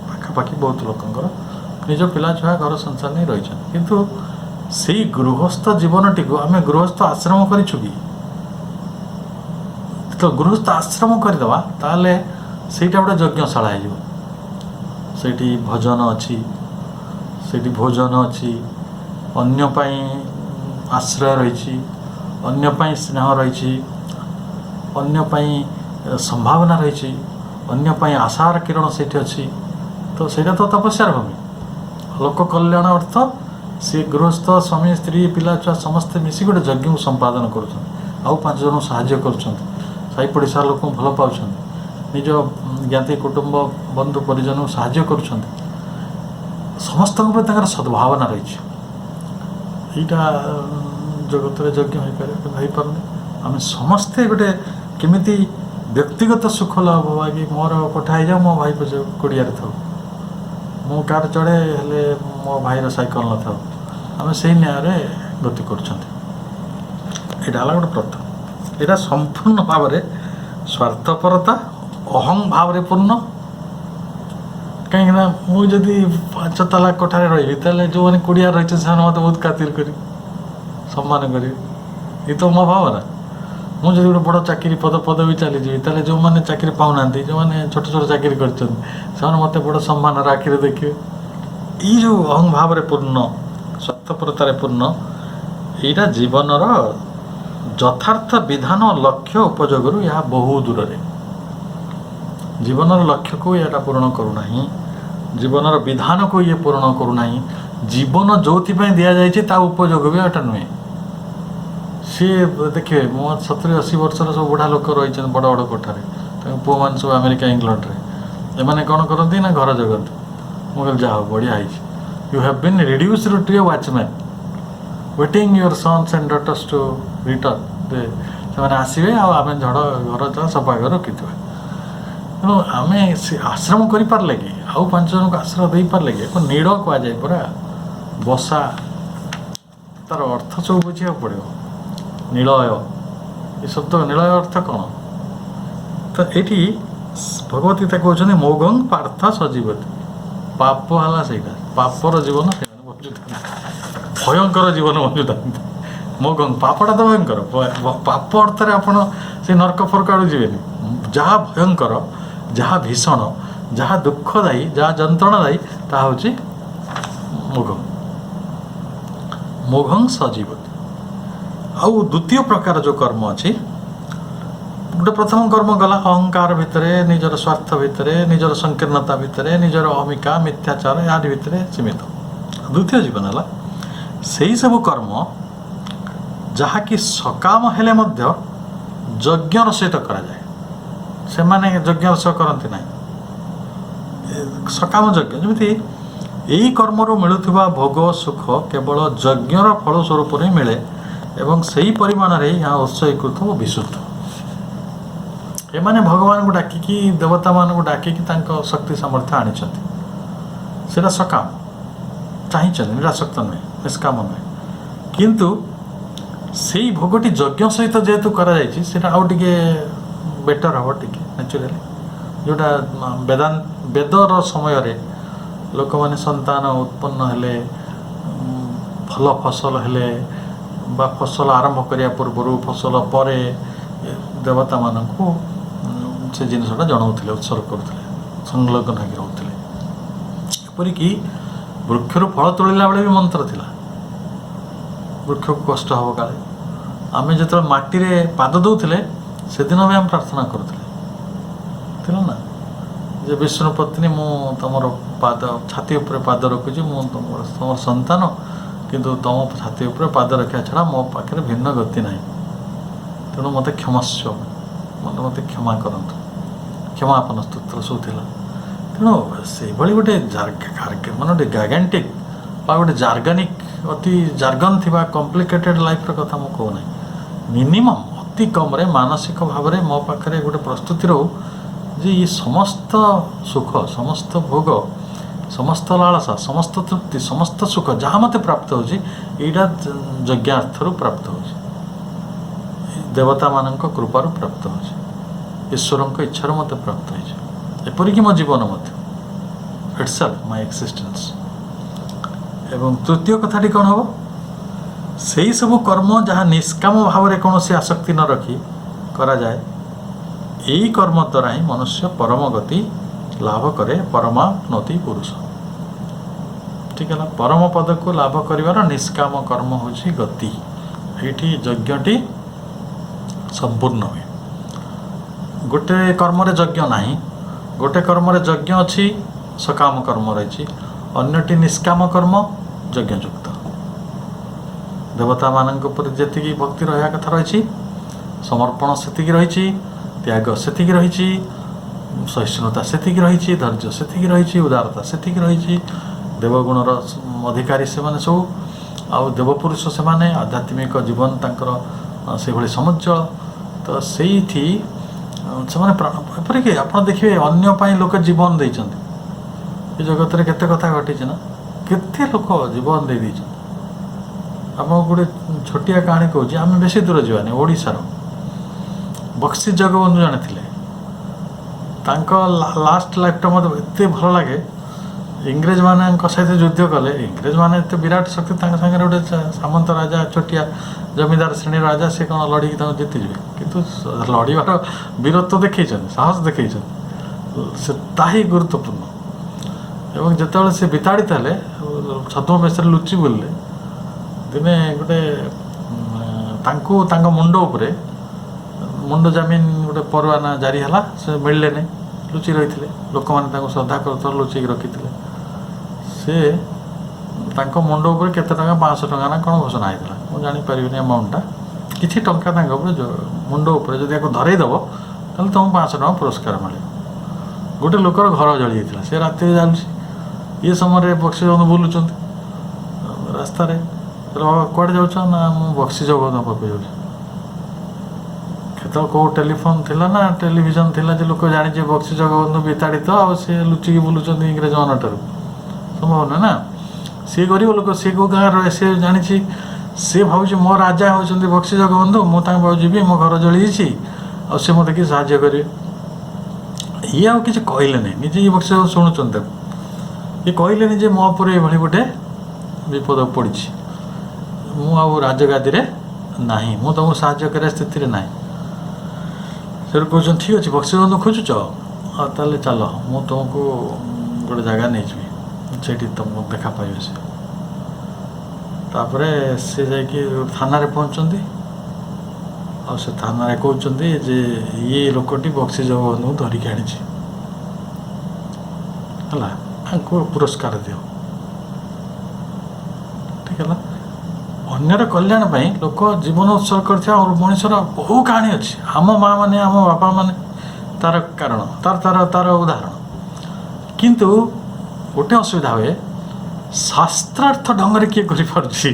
ପାଖାପାଖି ବହୁତ ଲୋକଙ୍କର ନିଜ ପିଲା ଛୁଆ ଘର ସଂସାର ନେଇ ରହିଛନ୍ତି, କିନ୍ତୁ ସେଇ ଗୃହସ୍ଥ ଜୀବନଟିକୁ ଆମେ ଗୃହସ୍ଥ ଆଶ୍ରମ କରିଛୁ କି? ତ ଗୃହସ୍ଥ ଆଶ୍ରମ କରିଦେବା ତାହେଲେ ସେଇଟା ଗୋଟେ ଯଜ୍ଞଶାଳା ହେଇଯିବ। ସେଇଠି ଭଜନ ଅଛି, ସେଇଠି ଭୋଜନ ଅଛି, ଅନ୍ୟ ପାଇଁ ଆଶ୍ରୟ ରହିଛି, ଅନ୍ୟ ପାଇଁ ସ୍ନେହ ରହିଛି, ଅନ୍ୟ ପାଇଁ ସମ୍ଭାବନା ରହିଛି, ଅନ୍ୟ ପାଇଁ ଆଶାର କିରଣ ସେଇଠି ଅଛି। ତ ସେଇଟା ତ ତପସ୍ୟାର ଭୂମି। ଲୋକ କଲ୍ୟାଣ ଅର୍ଥ ସେ ଗୃହସ୍ଥ, ସ୍ୱାମୀ, ସ୍ତ୍ରୀ, ପିଲା ଛୁଆ ସମସ୍ତେ ମିଶି ଗୋଟେ ଯଜ୍ଞକୁ ସମ୍ପାଦନ କରୁଛନ୍ତି, ଆଉ 5 ଜଣଙ୍କୁ ସାହାଯ୍ୟ କରୁଛନ୍ତି, ସାହି ପଡ଼ିଶା ଲୋକଙ୍କୁ ଭଲ ପାଉଛନ୍ତି, ନିଜ ଜ୍ଞାତି କୁଟୁମ୍ବ ବନ୍ଧୁ ପରିଜନଙ୍କୁ ସାହାଯ୍ୟ କରୁଛନ୍ତି, ସମସ୍ତଙ୍କ ଉପରେ ତାଙ୍କର ସଦ୍ଭାବନା ରହିଛି। ଏଇଟା ଜଗତରେ ଯଜ୍ଞ ହେଇପାରେ କିନ୍ତୁ ହେଇପାରୁନି। ଆମେ ସମସ୍ତେ ଗୋଟେ କେମିତି ବ୍ୟକ୍ତିଗତ ସୁଖ ଲାଭ ହେବା କି ମୋର କୋଠା ହେଇଯାଉ ମୋ ଭାଇ କୁଡ଼ିଆରେ ଥାଉ, ମୁଁ କାର ଚଢ଼େ ହେଲେ ମୋ ଭାଇର ସାଇକେଲ ନଥାଉ, ଆମେ ସେଇ ନ୍ୟାୟରେ ଗତି କରୁଛନ୍ତି। ଏଇଟା ହେଲା ଗୋଟେ ପ୍ରଥା। ଏଇଟା ସମ୍ପୂର୍ଣ୍ଣ ଭାବରେ ସ୍ୱାର୍ଥପରତା, ଅହଂ ଭାବରେ ପୂର୍ଣ୍ଣ। କାହିଁକିନା ମୁଁ ଯଦି 5 ତାଲା କୋଠାରେ ରହିବି ତାହେଲେ ଯେଉଁମାନେ କୁଡ଼ିଆରେ ରହିଛନ୍ତି ସେମାନେ ମୋତେ ବହୁତ ଖାତିର କରିବେ, ସମ୍ମାନ କରିବେ। ଏ ତ ମୋ ଭାବନା। ମୁଁ ଯଦି ଗୋଟେ ବଡ଼ ଚାକିରି ପଦବୀ ଚାଲିଯିବି ତାହେଲେ ଯେଉଁମାନେ ଚାକିରି ପାଉନାହାନ୍ତି, ଯେଉଁମାନେ ଛୋଟ ଛୋଟ ଚାକିରି କରିଛନ୍ତି ସେମାନେ ମୋତେ ବଡ଼ ସମ୍ମାନର ଆଖିରେ ଦେଖିବେ। ଏଇ ଯେଉଁ ଅହଂ ଭାବରେ ପୂର୍ଣ୍ଣ, ସ୍ୱାର୍ଥପରତାରେ ପୂର୍ଣ୍ଣ, ଏଇଟା ଜୀବନର ଯଥାର୍ଥ ବିଧାନ ଲକ୍ଷ୍ୟ ଉପଯୋଗରୁ ଏହା ବହୁ ଦୂରରେ। ଜୀବନର ଲକ୍ଷ୍ୟକୁ ଏଇଟା ପୂରଣ କରୁନାହିଁ, ଜୀବନର ବିଧାନକୁ ଇଏ ପୂରଣ କରୁନାହିଁ। ଜୀବନ ଯେଉଁଥିପାଇଁ ଦିଆଯାଇଛି ତା ଉପଯୋଗ ବି ଏଇଟା ନୁହେଁ। ସିଏ ଦେଖିବେ ମୋ 70-80 ବର୍ଷର ସବୁ ବୁଢ଼ା ଲୋକ ରହିଛନ୍ତି ବଡ଼ ବଡ଼ କୋଠାରେ, ତାଙ୍କ ପୁଅମାନେ ସବୁ ଆମେରିକା ଇଂଲଣ୍ଡରେ। ଏମାନେ କ'ଣ କରନ୍ତି ନା ଘର ଜଗନ୍ତି। ମୁଁ କହିଲି ଯାହା ହଉ ବଢ଼ିଆ ହେଇଛି, you have been reduced to a watchman waiting your sons and daughters to return. ସେମାନେ ଆସିବେ ଆଉ ଆମେ ଘର ସଫା କରି ରଖିଥିବା। ତେଣୁ ଆମେ ସେ ଆଶ୍ରମ କରିପାରିଲେ କି, ଆଉ 5 ଜଣଙ୍କୁ ଆଶ୍ରୟ ଦେଇପାରିଲେ କି? ଏକ ନୀଡ଼ କୁହାଯାଏ ପରା, ବସା, ତା'ର ଅର୍ଥ ସବୁ ବୁଝିବାକୁ ପଡ଼ିବ। ନୀଳୟ, ଏ ଶବ୍ଦ ନୀଳୟ ଅର୍ଥ କ'ଣ? ତ ଏଇଠି ଭଗବତ ଗୀତା କହୁଛନ୍ତି ମୋଘଂ ପାର୍ଥ ସଜୀବତି। ପାପ ହେଲା ସେଇଟା, ପାପର ଜୀବନ ସେମାନେ ବଞ୍ଚୁଥାନ୍ତି, ଭୟଙ୍କର ଜୀବନ ବଞ୍ଚୁଥାନ୍ତି। ମୋଘଂ, ପାପଟା ତ ଭୟଙ୍କର। ପାପ ଅର୍ଥରେ ଆପଣ ସେ ନର୍କ ଫର୍କ ଆଡ଼କୁ ଯିବେନି। ଯାହା ଭୟଙ୍କର, ଯାହା ଭୀଷଣ, ଯାହା ଦୁଃଖଦାୟୀ, ଯାହା ଯନ୍ତ୍ରଣାଦାୟୀ, ତାହା ହେଉଛି ମୋଘଂ। ମୋଘଂ ସଜୀବତି। ଆଉ ଦ୍ୱିତୀୟ ପ୍ରକାର ଯେଉଁ କର୍ମ ଅଛି, ଗୋଟେ ପ୍ରଥମ କର୍ମ ଗଲା ଅହଙ୍କାର ଭିତରେ, ନିଜର ସ୍ୱାର୍ଥ ଭିତରେ, ନିଜର ସଂକୀର୍ଣ୍ଣତା ଭିତରେ, ନିଜର ଅହମିକା, ମିଥ୍ୟାଚାର, ଏହାରି ଭିତରେ ସୀମିତ। ଦ୍ୱିତୀୟ ଜୀବନ ହେଲା ସେହି ସବୁ କର୍ମ ଯାହାକି ସକାମ ହେଲେ ମଧ୍ୟ ଯଜ୍ଞର ସହିତ କରାଯାଏ। ସେମାନେ ଯଜ୍ଞର ସହ କରନ୍ତି ନାହିଁ, ସକାମ ଯଜ୍ଞ। ଯେମିତି ଏହି କର୍ମରୁ ମିଳୁଥିବା ଭୋଗ ସୁଖ କେବଳ ଯଜ୍ଞର ଫଳ ସ୍ୱରୂପରେ ହିଁ ମିଳେ ଏବଂ ସେହି ପରିମାଣରେ ଏହା ଉତ୍ସର୍ଗୀକୃତ ଓ ବିଶୁଦ୍ଧ। ଏମାନେ ଭଗବାନଙ୍କୁ ଡାକିକି, ଦେବତାମାନଙ୍କୁ ଡାକିକି ତାଙ୍କ ଶକ୍ତି ସାମର୍ଥ୍ୟ ଆଣିଛନ୍ତି। ସେଇଟା ସକାମ, ଚାହିଁଛନ୍ତି, ନିରାସକ୍ତ ନୁହେଁ, ନିଷ୍କାମ ନୁହେଁ। କିନ୍ତୁ ସେଇ ଭୋଗଟି ଯଜ୍ଞ ସହିତ ଯେହେତୁ କରାଯାଇଛି ସେଇଟା ଆଉ ଟିକେ ବେଟର୍ ହେବ, ଟିକେ ନ୍ୟାଚୁରାଲି। ଯେଉଁଟା ବେଦର ସମୟରେ ଲୋକମାନେ ସନ୍ତାନ ଉତ୍ପନ୍ନ ହେଲେ, ଭଲ ଫସଲ ହେଲେ ବା ଫସଲ ଆରମ୍ଭ କରିବା ପୂର୍ବରୁ, ଫସଲ ପରେ ଦେବତାମାନଙ୍କୁ ସେ ଜିନିଷଟା ଜଣାଉଥିଲେ, ଉତ୍ସର୍ଗ କରୁଥିଲେ, ସଂଲଗ୍ନ ହେଇକି ରହୁଥିଲେ। ଏପରିକି ବୃକ୍ଷରୁ ଫଳ ତୋଳିଲା ବେଳେ ବି ମନ୍ତ୍ର ଥିଲା, ବୃକ୍ଷକୁ କଷ୍ଟ ହେବ କାଳେ। ଆମେ ଯେତେବେଳେ ମାଟିରେ ପାଦ ଦେଉଥିଲେ ସେଦିନ ବି ଆମେ ପ୍ରାର୍ଥନା କରୁଥିଲେ, ଥିଲା ନା, ଯେ ବିଷ୍ଣୁ ପତ୍ନୀ ମୁଁ ତୁମର ଛାତି ଉପରେ ପାଦ ରଖୁଛି, ମୁଁ ତୁମର ସନ୍ତାନ, କିନ୍ତୁ ତୁମ ଛାତି ଉପରେ ପାଦ ରଖିବା ଛଡ଼ା ମୋ ପାଖରେ ଭିନ୍ନ ଗତି ନାହିଁ, ତେଣୁ ମୋତେ କ୍ଷମସ୍ୟ, ମୋତେ କ୍ଷମା କରନ୍ତୁ। କ୍ଷମାପନ ସ୍ତୋତ୍ର ସବୁ ଥିଲା। ତେଣୁ ସେଇଭଳି ଗୋଟେ ମାନେ ଗୋଟେ ଗାଗାଣ୍ଟିକ୍ ବା ଗୋଟେ ଜାର୍ଗାନିକ୍, ଅତି ଜାର୍ଗନ୍ ଥିବା କମ୍ପ୍ଲିକେଟେଡ୍ ଲାଇଫ୍ର କଥା ମୁଁ କହୁନାହିଁ। ମିନିମମ୍ ଅତି କମ୍ରେ ମାନସିକ ଭାବରେ ମୋ ପାଖରେ ଗୋଟେ ପ୍ରସ୍ତୁତି ରହୁ ଯେ ଏ ସମସ୍ତ ସୁଖ, ସମସ୍ତ ଭୋଗ, ସମସ୍ତ ଲାଳସା, ସମସ୍ତ ତୃପ୍ତି, ସମସ୍ତ ସୁଖ ଯାହା ମୋତେ ପ୍ରାପ୍ତ ହେଉଛି ଏଇଟା ଯଜ୍ଞାର୍ଥରୁ ପ୍ରାପ୍ତ ହେଉଛି, ଦେବତାମାନଙ୍କ କୃପାରୁ ପ୍ରାପ୍ତ ହେଉଛି, ଈଶ୍ୱରଙ୍କ ଇଚ୍ଛାରୁ ମୋତେ ପ୍ରାପ୍ତ ହେଇଛି। ଏପରିକି ମୋ ଜୀବନ ମଧ୍ୟ, ଇଟସେଲ୍ଫ ମାଇ ଏକ୍ସିଷ୍ଟେନ୍ସ। ଏବଂ ତୃତୀୟ କଥାଟି କ'ଣ ହେବ? ସେହି ସବୁ କର୍ମ ଯାହା ନିଷ୍କାମ ଭାବରେ କୌଣସି ଆସକ୍ତି ନ ରଖି କରାଯାଏ, ଏହି କର୍ମ ଦ୍ୱାରା ହିଁ ମନୁଷ୍ୟ ପରମ ଗତି ଲାଭ କରେ, ପରମାପ୍ନୋତି ପୁରୁଷ। ଠିକ୍ ହେଲା, ପରମ ପଦକୁ ଲାଭ କରିବାର ନିଷ୍କାମ କର୍ମ ହେଉଛି ଗତି। ଏଇଠି ଯଜ୍ଞଟି ସମ୍ପୂର୍ଣ୍ଣ ହୁଏ। ଗୋଟେ କର୍ମରେ ଯଜ୍ଞ ନାହିଁ, ଗୋଟେ କର୍ମରେ ଯଜ୍ଞ ଅଛି, ସକାମ କର୍ମ ରହିଛି, ଅନ୍ୟଟି ନିଷ୍କାମ କର୍ମ, ଯଜ୍ଞଯୁକ୍ତ। ଦେବତାମାନଙ୍କ ଉପରେ ଯେତିକି ଭକ୍ତି ରହିବା କଥା ରହିଛି, ସମର୍ପଣ ସେତିକି ରହିଛି, ତ୍ୟାଗ ସେତିକି ରହିଛି, ସହିଷ୍ଣୁତା ସେତିକି ରହିଛି, ଧୈର୍ଯ୍ୟ ସେତିକି ରହିଛି, ଉଦାରତା ସେତିକି ରହିଛି। ଦେବଗୁଣର ଅଧିକାରୀ ସେମାନେ ସବୁ, ଆଉ ଦେବପୁରୁଷ ସେମାନେ ଆଧ୍ୟାତ୍ମିକ ଜୀବନ ତାଙ୍କର ସେଇଭଳି ସମୁଜ୍ଜଳ। ତ ସେଇଠି ସେମାନେ ଏପରିକି ଆପଣ ଦେଖିବେ ଅନ୍ୟ ପାଇଁ ଲୋକ ଜୀବନ ଦେଇଛନ୍ତି। ଏ ଜଗତରେ କେତେ କଥା ଘଟିଛି ନା, କେତେ ଲୋକ ଜୀବନ ଦେଇ ଦେଇଛନ୍ତି। ଆପଣଙ୍କୁ ଗୋଟେ ଛୋଟିଆ କାହାଣୀ କହୁଛି, ଆମେ ବେଶୀ ଦୂର ଯିବାନି। ଓଡ଼ିଶାର ବକ୍ସି ଜଗବନ୍ଧୁ ଜଣେ ଥିଲେ। ତାଙ୍କ ଲାଷ୍ଟ ଲାଇଫ୍ଟା ମୋତେ ଏତେ ଭଲ ଲାଗେ। ଇଂରେଜମାନଙ୍କ ସହିତ ଯୁଦ୍ଧ କଲେ। ଇଂରେଜମାନେ ଏତେ ବିରାଟ ଶକ୍ତି, ତାଙ୍କ ସାଙ୍ଗରେ ଗୋଟେ ସାମନ୍ତ ରାଜା, ଛୋଟିଆ ଜମିଦାର ଶ୍ରେଣୀର ରାଜା, ସେ କ'ଣ ଲଢ଼ିକି ତାଙ୍କୁ ଜିତିଯିବେ? କିନ୍ତୁ ଲଢ଼ିବାର ବୀରତ୍ୱ ଦେଖେଇଛନ୍ତି, ସାହସ ଦେଖେଇଛନ୍ତି। ସେ ତାହା ହିଁ ଗୁରୁତ୍ୱପୂର୍ଣ୍ଣ। ଏବଂ ଯେତେବେଳେ ସେ ବିତାଡ଼ିତ ହେଲେ, ଛଦ୍ମ ବେଶରେ ଲୁଚି ବୁଲିଲେ, ଦିନେ ଗୋଟେ ତାଙ୍କୁ ତାଙ୍କ ମୁଣ୍ଡ ଉପରେ ମୁଣ୍ଡ ଜାମିନ ଗୋଟେ ପରୱାନା ଜାରି ହେଲା। ସେ ମିଳିଲେନି, ଲୁଚି ରହିଥିଲେ। ଲୋକମାନେ ତାଙ୍କୁ ଶ୍ରଦ୍ଧା କରୁଥିଲେ, ଲୁଚିକି ରଖିଥିଲେ। ସେ ତାଙ୍କ ମୁଣ୍ଡ ଉପରେ କେତେ ଟଙ୍କା, 500 ଟଙ୍କା ନା କ'ଣ ଘୋଷଣା ହେଇଥିଲା, ମୁଁ ଜାଣିପାରିବିନି ଆମାଉଣ୍ଟଟା। କିଛି ଟଙ୍କା ତାଙ୍କ ଉପରେ ମୁଣ୍ଡ ଉପରେ ଯଦି ତାକୁ ଧରେଇ ଦେବ ତାହେଲେ ତୁମକୁ 500 ଟଙ୍କା ପୁରସ୍କାର ମିଳିବ। ଗୋଟେ ଲୋକର ଘର ଜଳି ଯାଇଥିଲା। ସେ ରାତିରେ ଯାଉଛି, ଏ ସମୟରେ ବକ୍ସି ଜଗବନ୍ଧୁ ବୁଲୁଛନ୍ତି ରାସ୍ତାରେ। ବାବା କୁଆଡ଼େ ଯାଉଛ? ନା ମୁଁ ବକ୍ସି ଜଗବନ୍ଧୁଙ୍କ ପାଖକୁ ଯାଉଛି। କେତେବେଳେ କେଉଁ ଟେଲିଫୋନ୍ ଥିଲା ନା ଟେଲିଭିଜନ ଥିଲା ଯେ ଲୋକ ଜାଣିଛି ବକ୍ସି ଜଗବନ୍ଧୁ ବିତାଡ଼ିତ, ଆଉ ସେ ଲୁଚିକି ବୁଲୁଛନ୍ତି ଇଂରେଜମାନଙ୍କଠାରୁ? ସମ୍ଭବ ନୁହେଁ ନା। ସିଏ ଗରିବ ଲୋକ, ସିଏ କେଉଁ ଗାଁରେ ରହେ, ସେ ଜାଣିଛି। ସିଏ ଭାବୁଛି ମୋ ରାଜା ହେଉଛନ୍ତି ବକ୍ସି ଜଗବନ୍ଧୁ, ମୁଁ ତାଙ୍କ ପାଖକୁ ଯିବି, ମୋ ଘର ଜଳିଯାଇଛି, ଆଉ ସେ ମୋତେ କିଛି ସାହାଯ୍ୟ କରିବେ। ଇଏ ଆଉ କିଛି କହିଲେନି, ନିଜେ ଇଏ ବକ୍ସି ଜଗବନ୍ଧୁ ଶୁଣୁଛନ୍ତି ତାକୁ। ଇଏ କହିଲେନି ଯେ ମୋ ଉପରେ ଏଭଳି ଗୋଟେ ବିପଦ ପଡ଼ିଛି, ମୁଁ ଆଉ ରାଜଗାଦିରେ ନାହିଁ, ମୁଁ ତୁମକୁ ସାହାଯ୍ୟ କରିବା ସ୍ଥିତିରେ ନାହିଁ। ସେଠୁ କହୁଛନ୍ତି ଠିକ୍ ଅଛି, ବକ୍ସି ଜଗବନ୍ଧୁ ଖୋଜୁଛ, ଆଉ ତାହେଲେ ଚାଲ, ମୁଁ ତୁମକୁ ଗୋଟେ ଜାଗା ନେଇଯିବି, ସେଇଠି ତୁମକୁ ଦେଖା ପାଇବେ ସେ। ତାପରେ ସେ ଯାଇକି ଥାନାରେ ପହଞ୍ଚନ୍ତି। ଆଉ ସେ ଥାନାରେ କହୁଛନ୍ତି ଯେ ଇଏ ଲୋକଟି ବକ୍ସି ଜଗବନ୍ଧୁଙ୍କୁ ଧରିକି ଆଣିଛି, ହେଲା, ତାଙ୍କୁ ପୁରସ୍କାର ଦିଅ। ଠିକ୍ ହେଲା। ଅନ୍ୟର କଲ୍ୟାଣ ପାଇଁ ଲୋକ ଜୀବନ ଉତ୍ସର୍ଗ କରିଥିବା ମଣିଷର ବହୁ କାହାଣୀ ଅଛି। ଆମ ମାଆ ମାନେ, ଆମ ବାପା ମାନେ ତାର କାରଣ, ତାର ଉଦାହରଣ। କିନ୍ତୁ ଗୋଟେ ଅସୁବିଧା ହୁଏ, ଶାସ୍ତ୍ରାର୍ଥ ଢଙ୍ଗରେ କିଏ କରିପାରୁଛି,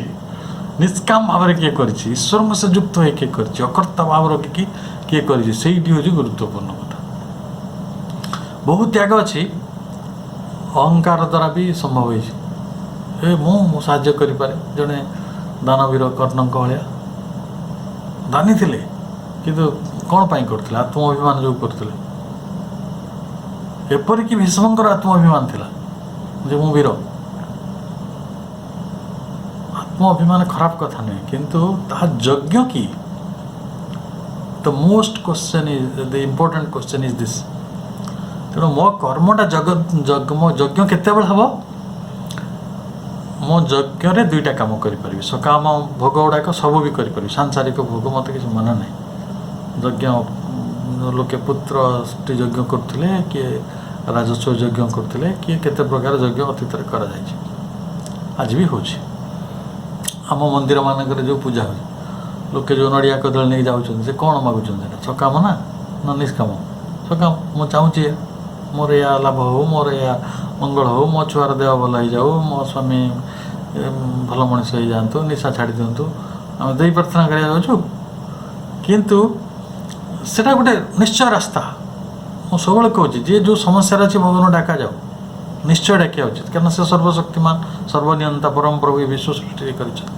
ନିଷ୍କାମ ଭାବରେ କିଏ କରିଛି, ଈଶ୍ୱରଙ୍କ ସହ ଯୁକ୍ତ ହୋଇ କିଏ କରିଛି, ଅକର୍ତ୍ତା ଭାବ ରଖିକି କିଏ କରିଛି, ସେଇଠି ହେଉଛି ଗୁରୁତ୍ୱପୂର୍ଣ୍ଣ କଥା। ବହୁ ତ୍ୟାଗ ଅଛି ଅହଙ୍କାର ଦ୍ୱାରା ବି ସମ୍ଭବ ହୋଇଛି। ମୁଁ ସାହାଯ୍ୟ କରିପାରେ। ଜଣେ ଦାନବୀର କର୍ଣ୍ଣଙ୍କ ଭଳିଆ ଦାନୀ ଥିଲେ, କିନ୍ତୁ କ'ଣ ପାଇଁ କରୁଥିଲେ? ଆତ୍ମ ଅଭିମାନ ଯୋଉ କରୁଥିଲେ। ଏପରିକି ଭୀଷ୍ମଙ୍କର ଆତ୍ମ ଅଭିମାନ ଥିଲା ଯେ ମୁଁ ବୀର। ଆତ୍ମ ଅଭିମାନ ଖରାପ କଥା ନୁହେଁ, କିନ୍ତୁ ତାହା ଯଜ୍ଞ କି? The most question is, the important question is this. ତେଣୁ ମୋ କର୍ମଟା ମୋ ଯଜ୍ଞ କେତେବେଳେ ହେବ? ମୋ ଯଜ୍ଞରେ ଦୁଇଟା କାମ କରିପାରିବି। ସକାମ ଭୋଗ ଗୁଡ଼ାକ ସବୁ ବି କରିପାରିବି। ସାଂସାରିକ ଭୋଗ ମୋତେ କିଛି ମନେ ନାହିଁ। ଯଜ୍ଞ ଲୋକେ ପୁତ୍ରଟି ଯଜ୍ଞ କରୁଥିଲେ, କିଏ ରାଜସ୍ୱ ଯଜ୍ଞ କରୁଥିଲେ, କିଏ କେତେ ପ୍ରକାର ଯଜ୍ଞ ଅତୀତରେ କରାଯାଇଛି, ଆଜି ବି ହେଉଛି। ଆମ ମନ୍ଦିର ମାନଙ୍କରେ ଯେଉଁ ପୂଜା ହେଉଛି, ଲୋକେ ଯେଉଁ ନଡ଼ିଆ କଦଳୀ ନେଇକି ଯାଉଛନ୍ତି, ସେ କ'ଣ ମାଗୁଛନ୍ତି? ସେଇଟା ସକାମ ନା ନିଷ୍କାମ? ସକାମ। ମୁଁ ଚାହୁଁଛି ମୋର ଏହା ଲାଭ ହେଉ, ମୋର ଏହା ମଙ୍ଗଳ ହେଉ, ମୋ ଛୁଆର ଦେହ ଭଲ ହେଇଯାଉ, ମୋ ସ୍ୱାମୀ ଭଲ ମଣିଷ ହେଇଯାଆନ୍ତୁ, ନିଶା ଛାଡ଼ି ଦିଅନ୍ତୁ, ଆମେ ଦେଇ ପ୍ରାର୍ଥନା କରିବାକୁ ଯାଉଛୁ। କିନ୍ତୁ ସେଇଟା ଗୋଟେ ନିଶ୍ଚୟ ରାସ୍ତା। ମୁଁ ସବୁବେଳେ କହୁଛି, ଯିଏ ଯେଉଁ ସମସ୍ୟାରେ ଅଛି ଭଗବାନ ଡାକାଯାଉ, ନିଶ୍ଚୟ ଡାକିବା ଉଚିତ। କାରଣ ସେ ସର୍ବଶକ୍ତିମାନ, ସର୍ବନିୟନ୍ତା ପରମ ପ୍ରଭୁ ଏ ବିଶ୍ୱ ସୃଷ୍ଟି କରିଛନ୍ତି।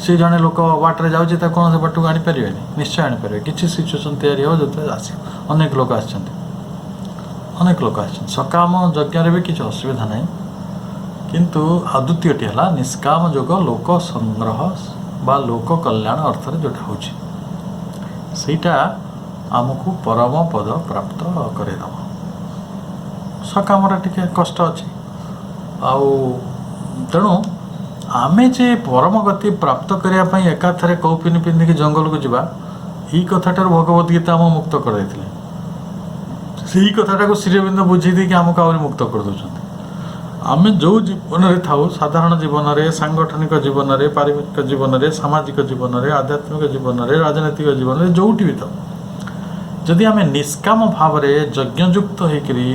ସେ ଜଣେ ଲୋକ ବାଟରେ ଯାଉଛି, ତାକୁ କ'ଣ ସେ ବାଟକୁ ଆଣିପାରିବେନି? ନିଶ୍ଚୟ ଆଣିପାରିବେ। କିଛି ସିଚୁଏସନ୍ ତିଆରି ହେବ, ଯେଉଁଥିରେ ଆସିବ। ଅନେକ ଲୋକ ଆସିଛନ୍ତି। ସକାମ ଯଜ୍ଞରେ ବି କିଛି ଅସୁବିଧା ନାହିଁ। କିନ୍ତୁ ଆଉ ଦ୍ୱିତୀୟଟି ହେଲା ନିଷ୍କାମ ଯୋଗ, ଲୋକ ସଂଗ୍ରହ ବା ଲୋକ କଲ୍ୟାଣ ଅର୍ଥରେ ଯେଉଁଟା ହେଉଛି, ସେଇଟା ଆମକୁ ପରମ ପଦ ପ୍ରାପ୍ତ କରେଇଦେବ। ସକାମରେ ଟିକେ କଷ୍ଟ ଅଛି। ଆଉ ତେଣୁ ଆମେ ଯେ ପରମ ଗତି ପ୍ରାପ୍ତ କରିବା ପାଇଁ ଏକାଥରେ କୌପିନି ପିନ୍ଧିକି ଜଙ୍ଗଲକୁ ଯିବା, ଏଇ କଥାଟାରୁ ଭଗବତ ଗୀତା ଆମକୁ ମୁକ୍ତ କରାଇଥିଲେ। ସେଇ କଥାଟାକୁ ଶ୍ରୀଅରବିନ୍ଦ ବୁଝେଇ ଦେଇକି ଆମକୁ ଆହୁରି ମୁକ୍ତ କରିଦେଉଛନ୍ତି। ଆମେ ଯେଉଁ ଜୀବନରେ ଥାଉ, ସାଧାରଣ ଜୀବନରେ, ସାଂଗଠନିକ ଜୀବନରେ, ପାରିବାରିକ ଜୀବନରେ, ସାମାଜିକ ଜୀବନରେ, ଆଧ୍ୟାତ୍ମିକ ଜୀବନରେ, ରାଜନୈତିକ ଜୀବନରେ, ଯେଉଁଠି ବି ଥାଉ, ଯଦି ଆମେ ନିଷ୍କାମ ଭାବରେ ଯଜ୍ଞଯୁକ୍ତ ହେଇକରି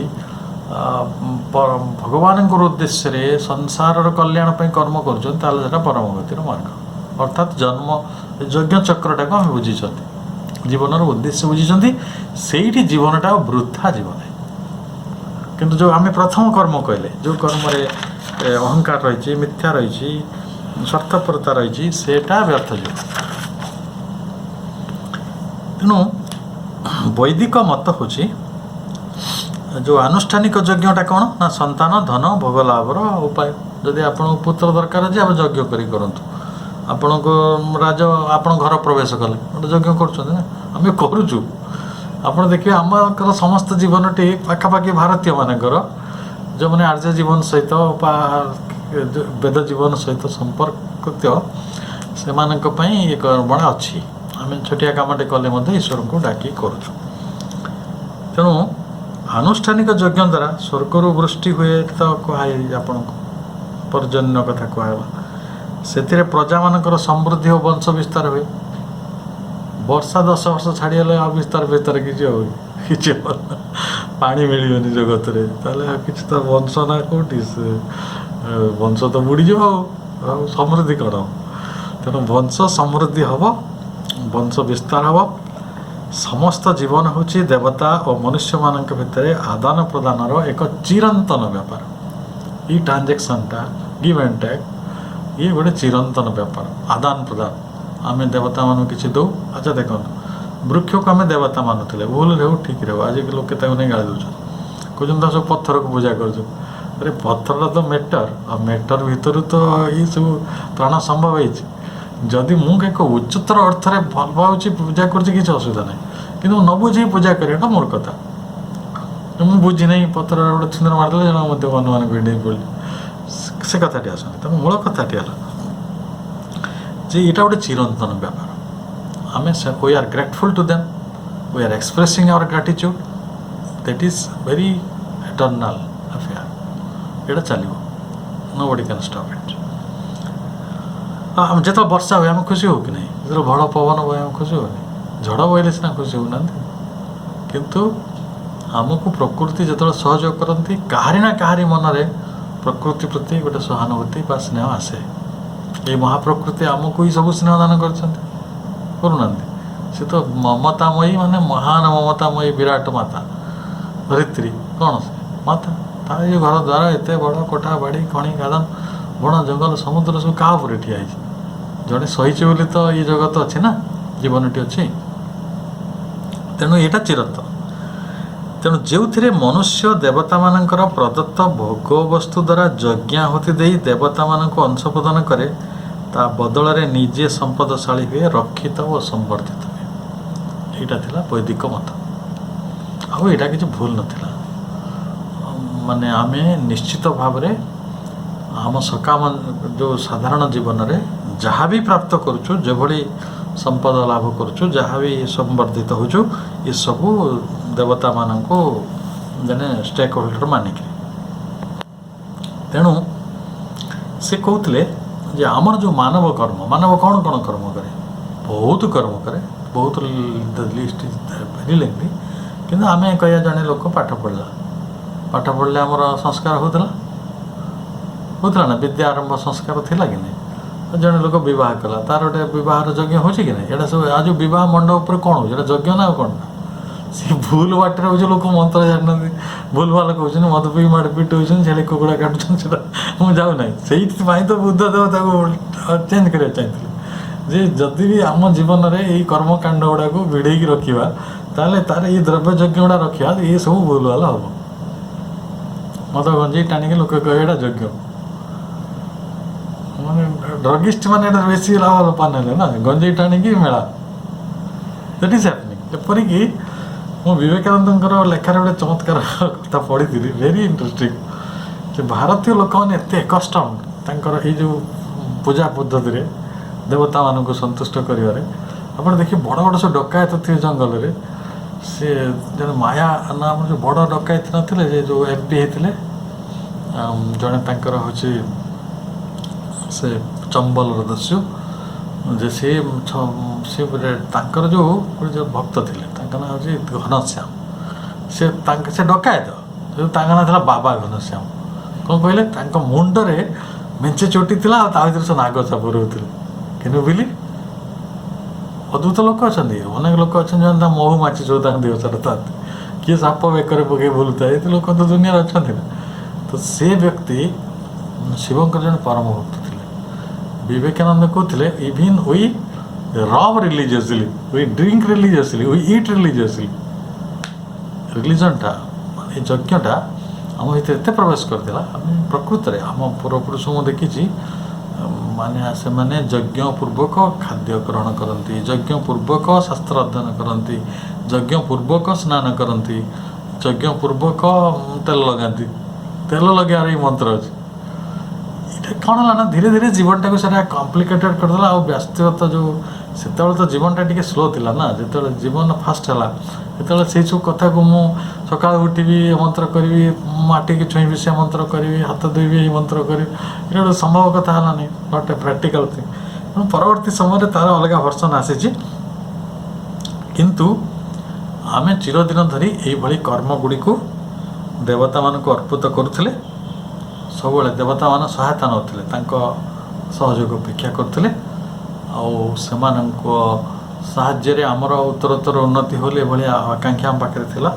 ଭଗବାନଙ୍କର ଉଦ୍ଦେଶ୍ୟରେ ସଂସାରର କଲ୍ୟାଣ ପାଇଁ କର୍ମ କରୁଛନ୍ତି ତାହେଲେ ସେଟା ପରମ ଗତିର ମାର୍ଗ। ଅର୍ଥାତ୍ ଜନ୍ମ ଯଜ୍ଞ ଚକ୍ରଟାକୁ ଆମେ ବୁଝିଛନ୍ତି, ଜୀବନର ଉଦ୍ଦେଶ୍ୟ ବୁଝିଛନ୍ତି, ସେଇଠି ଜୀବନଟା ଆଉ ବୃଥା ଯିବ ନାହିଁ। କିନ୍ତୁ ଯେଉଁ ଆମେ ପ୍ରଥମ କର୍ମ କହିଲେ, ଯେଉଁ କର୍ମରେ ଅହଙ୍କାର ରହିଛି, ମିଥ୍ୟା ରହିଛି, ସ୍ୱାର୍ଥପରତା ରହିଛି, ସେଇଟା ବ୍ୟର୍ଥ ଯିବ। ତେଣୁ ବୈଦିକ ମତ ହେଉଛି ଯେଉଁ ଆନୁଷ୍ଠାନିକ ଯଜ୍ଞଟା କ'ଣ ନା ସନ୍ତାନ ଧନ ଭୋଗ ଲାଭର ଉପାୟ। ଯଦି ଆପଣଙ୍କୁ ପୁତ୍ର ଦରକାର ଅଛି ଆପଣ ଯଜ୍ଞ କରି କରନ୍ତୁ। ଆପଣଙ୍କୁ ଆପଣ ଘର ପ୍ରବେଶ କଲେ ଗୋଟେ ଯଜ୍ଞ କରୁଛନ୍ତି ନା, ଆମେ କରୁଛୁ। ଆପଣ ଦେଖିବେ ଆମର ସମସ୍ତ ଜୀବନଟି ପାଖାପାଖି ଭାରତୀୟମାନଙ୍କର ଯେଉଁମାନେ ଆର୍ଯ୍ୟ ଜୀବନ ସହିତ ବେଦ ଜୀବନ ସହିତ ସମ୍ପର୍କିତ ସେମାନଙ୍କ ପାଇଁ ଏ କର୍ମଣା ଅଛି। ଆମେ ଛୋଟିଆ କାମଟେ କଲେ ମଧ୍ୟ ଈଶ୍ୱରଙ୍କୁ ଡାକି କରୁଛୁ। ତେଣୁ ଆନୁଷ୍ଠାନିକ ଯଜ୍ଞ ଦ୍ୱାରା ସ୍ୱର୍ଗରୁ ବୃଷ୍ଟି ହୁଏ ତ କୁହାଯାଇଛି, ଆପଣଙ୍କୁ ପର୍ଜନ୍ୟ କଥା କୁହାଗଲା। ସେଥିରେ ପ୍ରଜାମାନଙ୍କର ସମୃଦ୍ଧି ଓ ବଂଶ ବିସ୍ତାର ହୁଏ। ବର୍ଷା 10 ବର୍ଷ ଛାଡ଼ିଗଲେ ଆଉ ବିସ୍ତାର କିଛି ହେଉନି, କିଛି ପାଣି ମିଳିବନି ଜଗତରେ, ତାହେଲେ ଆଉ କିଛି ତ ବଂଶ ନା କେଉଁଠି, ବଂଶ ତ ବୁଡ଼ିଯିବ ଆଉ ସମୃଦ୍ଧି କ'ଣ? ତେଣୁ ବଂଶ ସମୃଦ୍ଧି ହେବ, ବଂଶ ବିସ୍ତାର ହେବ। ସମସ୍ତ ଜୀବନ ହେଉଛି ଦେବତା ଓ ମନୁଷ୍ୟମାନଙ୍କ ଭିତରେ ଆଦାନ ପ୍ରଦାନର ଏକ ଚିରନ୍ତନ ବ୍ୟାପାର। ଏଇ ଟ୍ରାଞ୍ଜାକ୍ସନ୍ଟା ଗିଭ୍ ଆଣ୍ଡ ଟେକ୍ ଇଏ ଗୋଟେ ଚିରନ୍ତନ ବ୍ୟାପାର, ଆଦାନ ପ୍ରଦାନ। ଆମେ ଦେବତାମାନଙ୍କୁ କିଛି ଦେଉ। ଆଚ୍ଛା ଦେଖନ୍ତୁ, ବୃକ୍ଷକୁ ଆମେ ଦେବତା ମାନୁଥିଲେ, ଭୁଲରେ ହେଉ ଠିକ୍ରେ ହେଉ, ଆଜିକାଲି ଲୋକେ ତାକୁ ନେଇ ଗାଳି ଦେଉଛନ୍ତି, କହୁଛନ୍ତି ତା ସବୁ ପଥରକୁ ପୂଜା କରୁଛୁ। ଆରେ ପଥରଟା ତ ମେଟର, ଆଉ ମେଟର ଭିତରୁ ତ ଏଇସବୁ ପ୍ରାଣ ସମ୍ଭବ ହେଇଛି। ଯଦି ମୁଁ ଏକ ଉଚ୍ଚତର ଅର୍ଥରେ ଭଲ ପାଉଛି, ପୂଜା କରୁଛି, କିଛି ଅସୁବିଧା ନାହିଁ। କିନ୍ତୁ ନ ବୁଝି ପୂଜା କରିବାଟା ମୋର କଥା। ମୁଁ ବୁଝି ନାହିଁ, ପଥର ଗୋଟେ ଛିନ୍ଦର ମାରିଦେଲେ ଜଣ ମଧ୍ୟ ଅନ୍ୟମାନଙ୍କୁ ଡେଇଁ ପଡ଼ିଲି, ସେ କଥାଟି ଆସନ୍ତି। ତେଣୁ ମୂଳ କଥାଟି ହେଲା ଯେ ଏଇଟା ଗୋଟେ ଚିରନ୍ତନ ବ୍ୟାପାର। ଆମେ we are grateful to them, we are expressing our gratitude, that is very eternal affair. ଏଇଟା ଚାଲିବ, nobody can stop it. ଯେତେବେଳେ ବର୍ଷା ହୁଏ ଆମେ ଖୁସି ହେଉ କି ନାହିଁ? ଯେତେବେଳେ ବଡ଼ ପବନ ବହେ ଆମେ ଖୁସି ହେଉନି? ଝଡ଼ ବହିଲେ ସିନା ଖୁସି ହେଉନାହାନ୍ତି। କିନ୍ତୁ ଆମକୁ ପ୍ରକୃତି ଯେତେବେଳେ ସହଯୋଗ କରନ୍ତି, କାହାରି ନା କାହାରି ମନରେ ପ୍ରକୃତି ପ୍ରତି ଗୋଟେ ସହାନୁଭୂତି ବା ସ୍ନେହ ଆସେ। ଏଇ ମହାପ୍ରକୃତି ଆମକୁ ହିଁ ସବୁ ସ୍ନେହ ଦାନ କରିଛନ୍ତି, କରୁନାହାନ୍ତି? ସେ ତ ମମତାମୟୀ, ମାନେ ମହାନ ମମତାମୟୀ ବିରାଟ ମାତା ଧରିତ୍ରୀ। କ'ଣ ସେ ମାତା? ତାର ଏ ଘର ଦ୍ୱାର ଏତେ ବଡ଼, କୋଠା ବାଡ଼ି ଖଣି ଖାଦାନ ବଣ ଜଙ୍ଗଲ ସମୁଦ୍ର ସବୁ କାହା ଉପରେ ଠିଆ ହେଇଛି? ଜଣେ ସହିଛି ବୋଲି ତ ଏ ଜଗତ ଅଛି ନା, ଜୀବନଟି ଅଛି। ତେଣୁ ଏଇଟା ଚିରନ୍ତନ। ତେଣୁ ଯେଉଁଥିରେ ମନୁଷ୍ୟ ଦେବତାମାନଙ୍କର ପ୍ରଦତ୍ତ ଭୋଗ ବସ୍ତୁ ଦ୍ୱାରା ଯଜ୍ଞାହୁତି ଦେଇ ଦେବତାମାନଙ୍କୁ ଅଂଶ ପ୍ରଦାନ କରେ, ତା ବଦଳରେ ନିଜେ ସମ୍ପଦଶାଳୀ ହୁଏ, ରକ୍ଷିତ ଓ ସମ୍ବର୍ଦ୍ଧିତ ହୁଏ। ଏଇଟା ଥିଲା ବୈଦିକ ମତ। ଆଉ ଏଇଟା କିଛି ଭୁଲ ନଥିଲା। ମାନେ ଆମେ ନିଶ୍ଚିତ ଭାବରେ ଆମ ସକାମ ଯେଉଁ ସାଧାରଣ ଜୀବନରେ ଯାହା ବି ପ୍ରାପ୍ତ କରୁଛୁ, ଯେଭଳି ସମ୍ପଦ ଲାଭ କରୁଛୁ, ଯାହା ବି ସମ୍ବର୍ଦ୍ଧିତ ହେଉଛୁ, ଏସବୁ ଦେବତାମାନଙ୍କୁ ଜଣେ ଷ୍ଟେକ୍ ହୋଲ୍ଡର ମାନିକି। ତେଣୁ ସେ କହୁଥିଲେ ଯେ ଆମର ଯେଉଁ ମାନବ କର୍ମ, ମାନବ କ'ଣ କ'ଣ କର୍ମ କରେ? ବହୁତ କର୍ମ କରେ, ବହୁତ ଲିଷ୍ଟ ଭେରି ଲେନ୍ଥି। କିନ୍ତୁ ଆମେ କହିବା ଜଣେ ଲୋକ ପାଠ ପଢ଼ିଲେ ଆମର ସଂସ୍କାର ହେଉଥିଲା ନା? ବିଦ୍ୟା ଆରମ୍ଭ ସଂସ୍କାର ଥିଲା କି ନାହିଁ? ଜଣେ ଲୋକ ବିବାହ କଲା, ତାର ଗୋଟେ ବିବାହର ଯଜ୍ଞ ହେଉଛି କି ନାହିଁ? ଏଇଟା ସବୁ ଆଉ ଯେଉଁ ବିବାହ ମଣ୍ଡପ ଉପରେ କ'ଣ ହେଉଛି? ଏଇଟା ଯଜ୍ଞ ନା ଆଉ କ'ଣ? ସେ ଭୁଲ ବାଟରେ ହେଉଛି, ଲୋକ ମନ୍ତ୍ର ଜାଣିନାହାନ୍ତି, ଭୁଲ ଭଲ କହୁଛନ୍ତି, ମଦ ପିଇ ମାଡ଼ପିଟ ହେଉଛନ୍ତି, ଛେଳି କୁକୁଡ଼ା କାଟୁଛନ୍ତି। ସେଟା ମୁଁ ଯାଉନାହିଁ। ସେଇଥିପାଇଁ ତ ବୁଦ୍ଧ ଦେବ ତାକୁ ଚେଞ୍ଜ କରିବାକୁ ଚାହିଁଥିଲେ ଯେ ଯଦି ବି ଆମ ଜୀବନରେ ଏଇ କର୍ମକାଣ୍ଡ ଗୁଡ଼ାକୁ ଭିଡ଼େଇକି ରଖିବା, ତାହେଲେ ତାର ଏଇ ଦ୍ରବ୍ୟ ଯଜ୍ଞ ଗୁଡ଼ା ରଖିବା, ଏସବୁ ଭୁଲ ଭଲ ହେବ। ମଦ ଗଞ୍ଜେଇ ଟାଣିକି ଲୋକ କହିବେ ଏଇଟା ଯଜ୍ଞ। ମାନେ ଡ୍ରଗିଷ୍ଟ ମାନେ ଏଇଟା ବେଶୀ ଲାଭ ପାନେଲେ ନା, ଗଞ୍ଜେଇ ଟାଣିକି ମେଳା। That is happening. ଏପରିକି ମୁଁ ବିବେକାନନ୍ଦଙ୍କର ଲେଖାରେ ଗୋଟେ ଚମତ୍କାର କଥା ପଢ଼ିଥିଲି, ଭେରି ଇଣ୍ଟରେଷ୍ଟିଂ। ଯେ ଭାରତୀୟ ଲୋକମାନେ ଏତେ ଏକଷ୍ଟମ୍ ତାଙ୍କର ଏଇ ଯେଉଁ ପୂଜା ପଦ୍ଧତିରେ ଦେବତାମାନଙ୍କୁ ସନ୍ତୁଷ୍ଟ କରିବାରେ। ଆପଣ ଦେଖିବେ ବଡ଼ ବଡ଼ ସବୁ ଡକାୟତ ଥିବେ ଜଙ୍ଗଲରେ। ସେ ଜଣେ ମାୟା ନାମର ଯେଉଁ ବଡ଼ ଡକାୟତ ନଥିଲେ, ଯେ ଯେଉଁ MP ହେଇଥିଲେ, ଜଣେ ତାଙ୍କର ହେଉଛି ସେ ଚମ୍ବଲର ଦସ୍ୟୁ, ଯେ ସେ ତାଙ୍କର ଯେଉଁ ଭକ୍ତ ଥିଲେ, ତାଙ୍କ ନାଁ ହେଉଛି ଘନଶ୍ୟାମ। ସେ ଡକାୟତ ତାଙ୍କ ନାଁ ଥିଲା ବାବା ଘନଶ୍ୟାମ। କ'ଣ କହିଲେ, ତାଙ୍କ ମୁଣ୍ଡରେ ମେଞ୍ଚେ ଚୋଟି ଥିଲା ଆଉ ତା ଭିତରେ ସେ ନାଗ ସାପ ରହୁଥିଲେ। କିନ୍ତୁ ବିଲି ଅଦ୍ଭୁତ ଲୋକ ଅଛନ୍ତି, ଅନେକ ଲୋକ ଅଛନ୍ତି ଯେଉଁମାନେ ତା ମହୁ ମାଛି ସବୁ ତାଙ୍କ ଦେହ ସାରା ଥାନ୍ତି, କିଏ ସାପ ବେକରେ ପକେଇ ବୁଲୁଥାଏ, ଏତେ ଲୋକ ତ ଦୁନିଆରେ ଅଛନ୍ତି ନା। ତ ସେ ବ୍ୟକ୍ତି ଶିବଙ୍କର ଜଣେ ପରମ ଭକ୍ତ ଥିଲେ। ବିବେକାନନ୍ଦ କହୁଥିଲେ even we rub religiously, we drink religiously, we eat religiously. ରିଲିଜନଟା ମାନେ ଏ ଯଜ୍ଞଟା ଆମ ଭିତରେ ଏତେ ପ୍ରବେଶ କରିଥିଲା, ଆମେ ପ୍ରକୃତରେ ଆମ ପୂର୍ବପୁରୁଷଙ୍କୁ ମୁଁ ଦେଖିଛି ମାନେ ସେମାନେ ଯଜ୍ଞ ପୂର୍ବକ ଖାଦ୍ୟ ଗ୍ରହଣ କରନ୍ତି, ଯଜ୍ଞ ପୂର୍ବକ ଶାସ୍ତ୍ର ଅଧ୍ୟୟନ କରନ୍ତି, ଯଜ୍ଞ ପୂର୍ବକ ସ୍ନାନ କରନ୍ତି, ଯଜ୍ଞ ପୂର୍ବକ ତେଲ ଲଗାନ୍ତି। ତେଲ ଲଗାଇବାର ଏଇ ମନ୍ତ୍ର ଅଛି। ଏଇଟା କ'ଣ ହେଲା ନା ଧୀରେ ଧୀରେ ଜୀବନଟାକୁ ସେଟା କମ୍ପ୍ଲିକେଟେଡ଼ କରିଦେଲା। ଆଉ ବ୍ୟସ୍ତତା ଯେଉଁ ସେତେବେଳେ ତ ଜୀବନଟା ଟିକେ ସ୍ଲୋ ଥିଲା ନା, ଯେତେବେଳେ ଜୀବନ ଫାଷ୍ଟ ହେଲା ସେତେବେଳେ ସେଇସବୁ କଥାକୁ ମୁଁ ସକାଳୁ ଉଠିବି ଏ ମନ୍ତ୍ର କରିବି, ମାଟିକି ଛୁଇଁବି ସେ ମନ୍ତ୍ର କରିବି, ହାତ ଧୋଇବି ଏଇ ମନ୍ତ୍ର କରିବି, ଏଇଟା ଗୋଟେ ସମ୍ଭବ କଥା ହେଲାନି, ନଟ୍ ଏ ପ୍ରାକ୍ଟିକାଲ ଥିଙ୍ଗ। ତେଣୁ ପରବର୍ତ୍ତୀ ସମୟରେ ତା'ର ଅଲଗା ଭର୍ସନ୍ ଆସିଛି। କିନ୍ତୁ ଆମେ ଚିରଦିନ ଧରି ଏଇଭଳି କର୍ମଗୁଡ଼ିକୁ ଦେବତାମାନଙ୍କୁ ଅର୍ପିତ କରୁଥିଲେ। ସବୁବେଳେ ଦେବତାମାନେ ସହାୟତା ନେଉଥିଲେ, ତାଙ୍କ ସହଯୋଗ ଅପେକ୍ଷା କରୁଥିଲେ। ଆଉ ସେମାନଙ୍କ ସାହାଯ୍ୟରେ ଆମର ଉତ୍ତରୋତ୍ତର ଉନ୍ନତି ହେଲେ ଏଭଳିଆ ଆକାଂକ୍ଷା ଆମ ପାଖରେ ଥିଲା।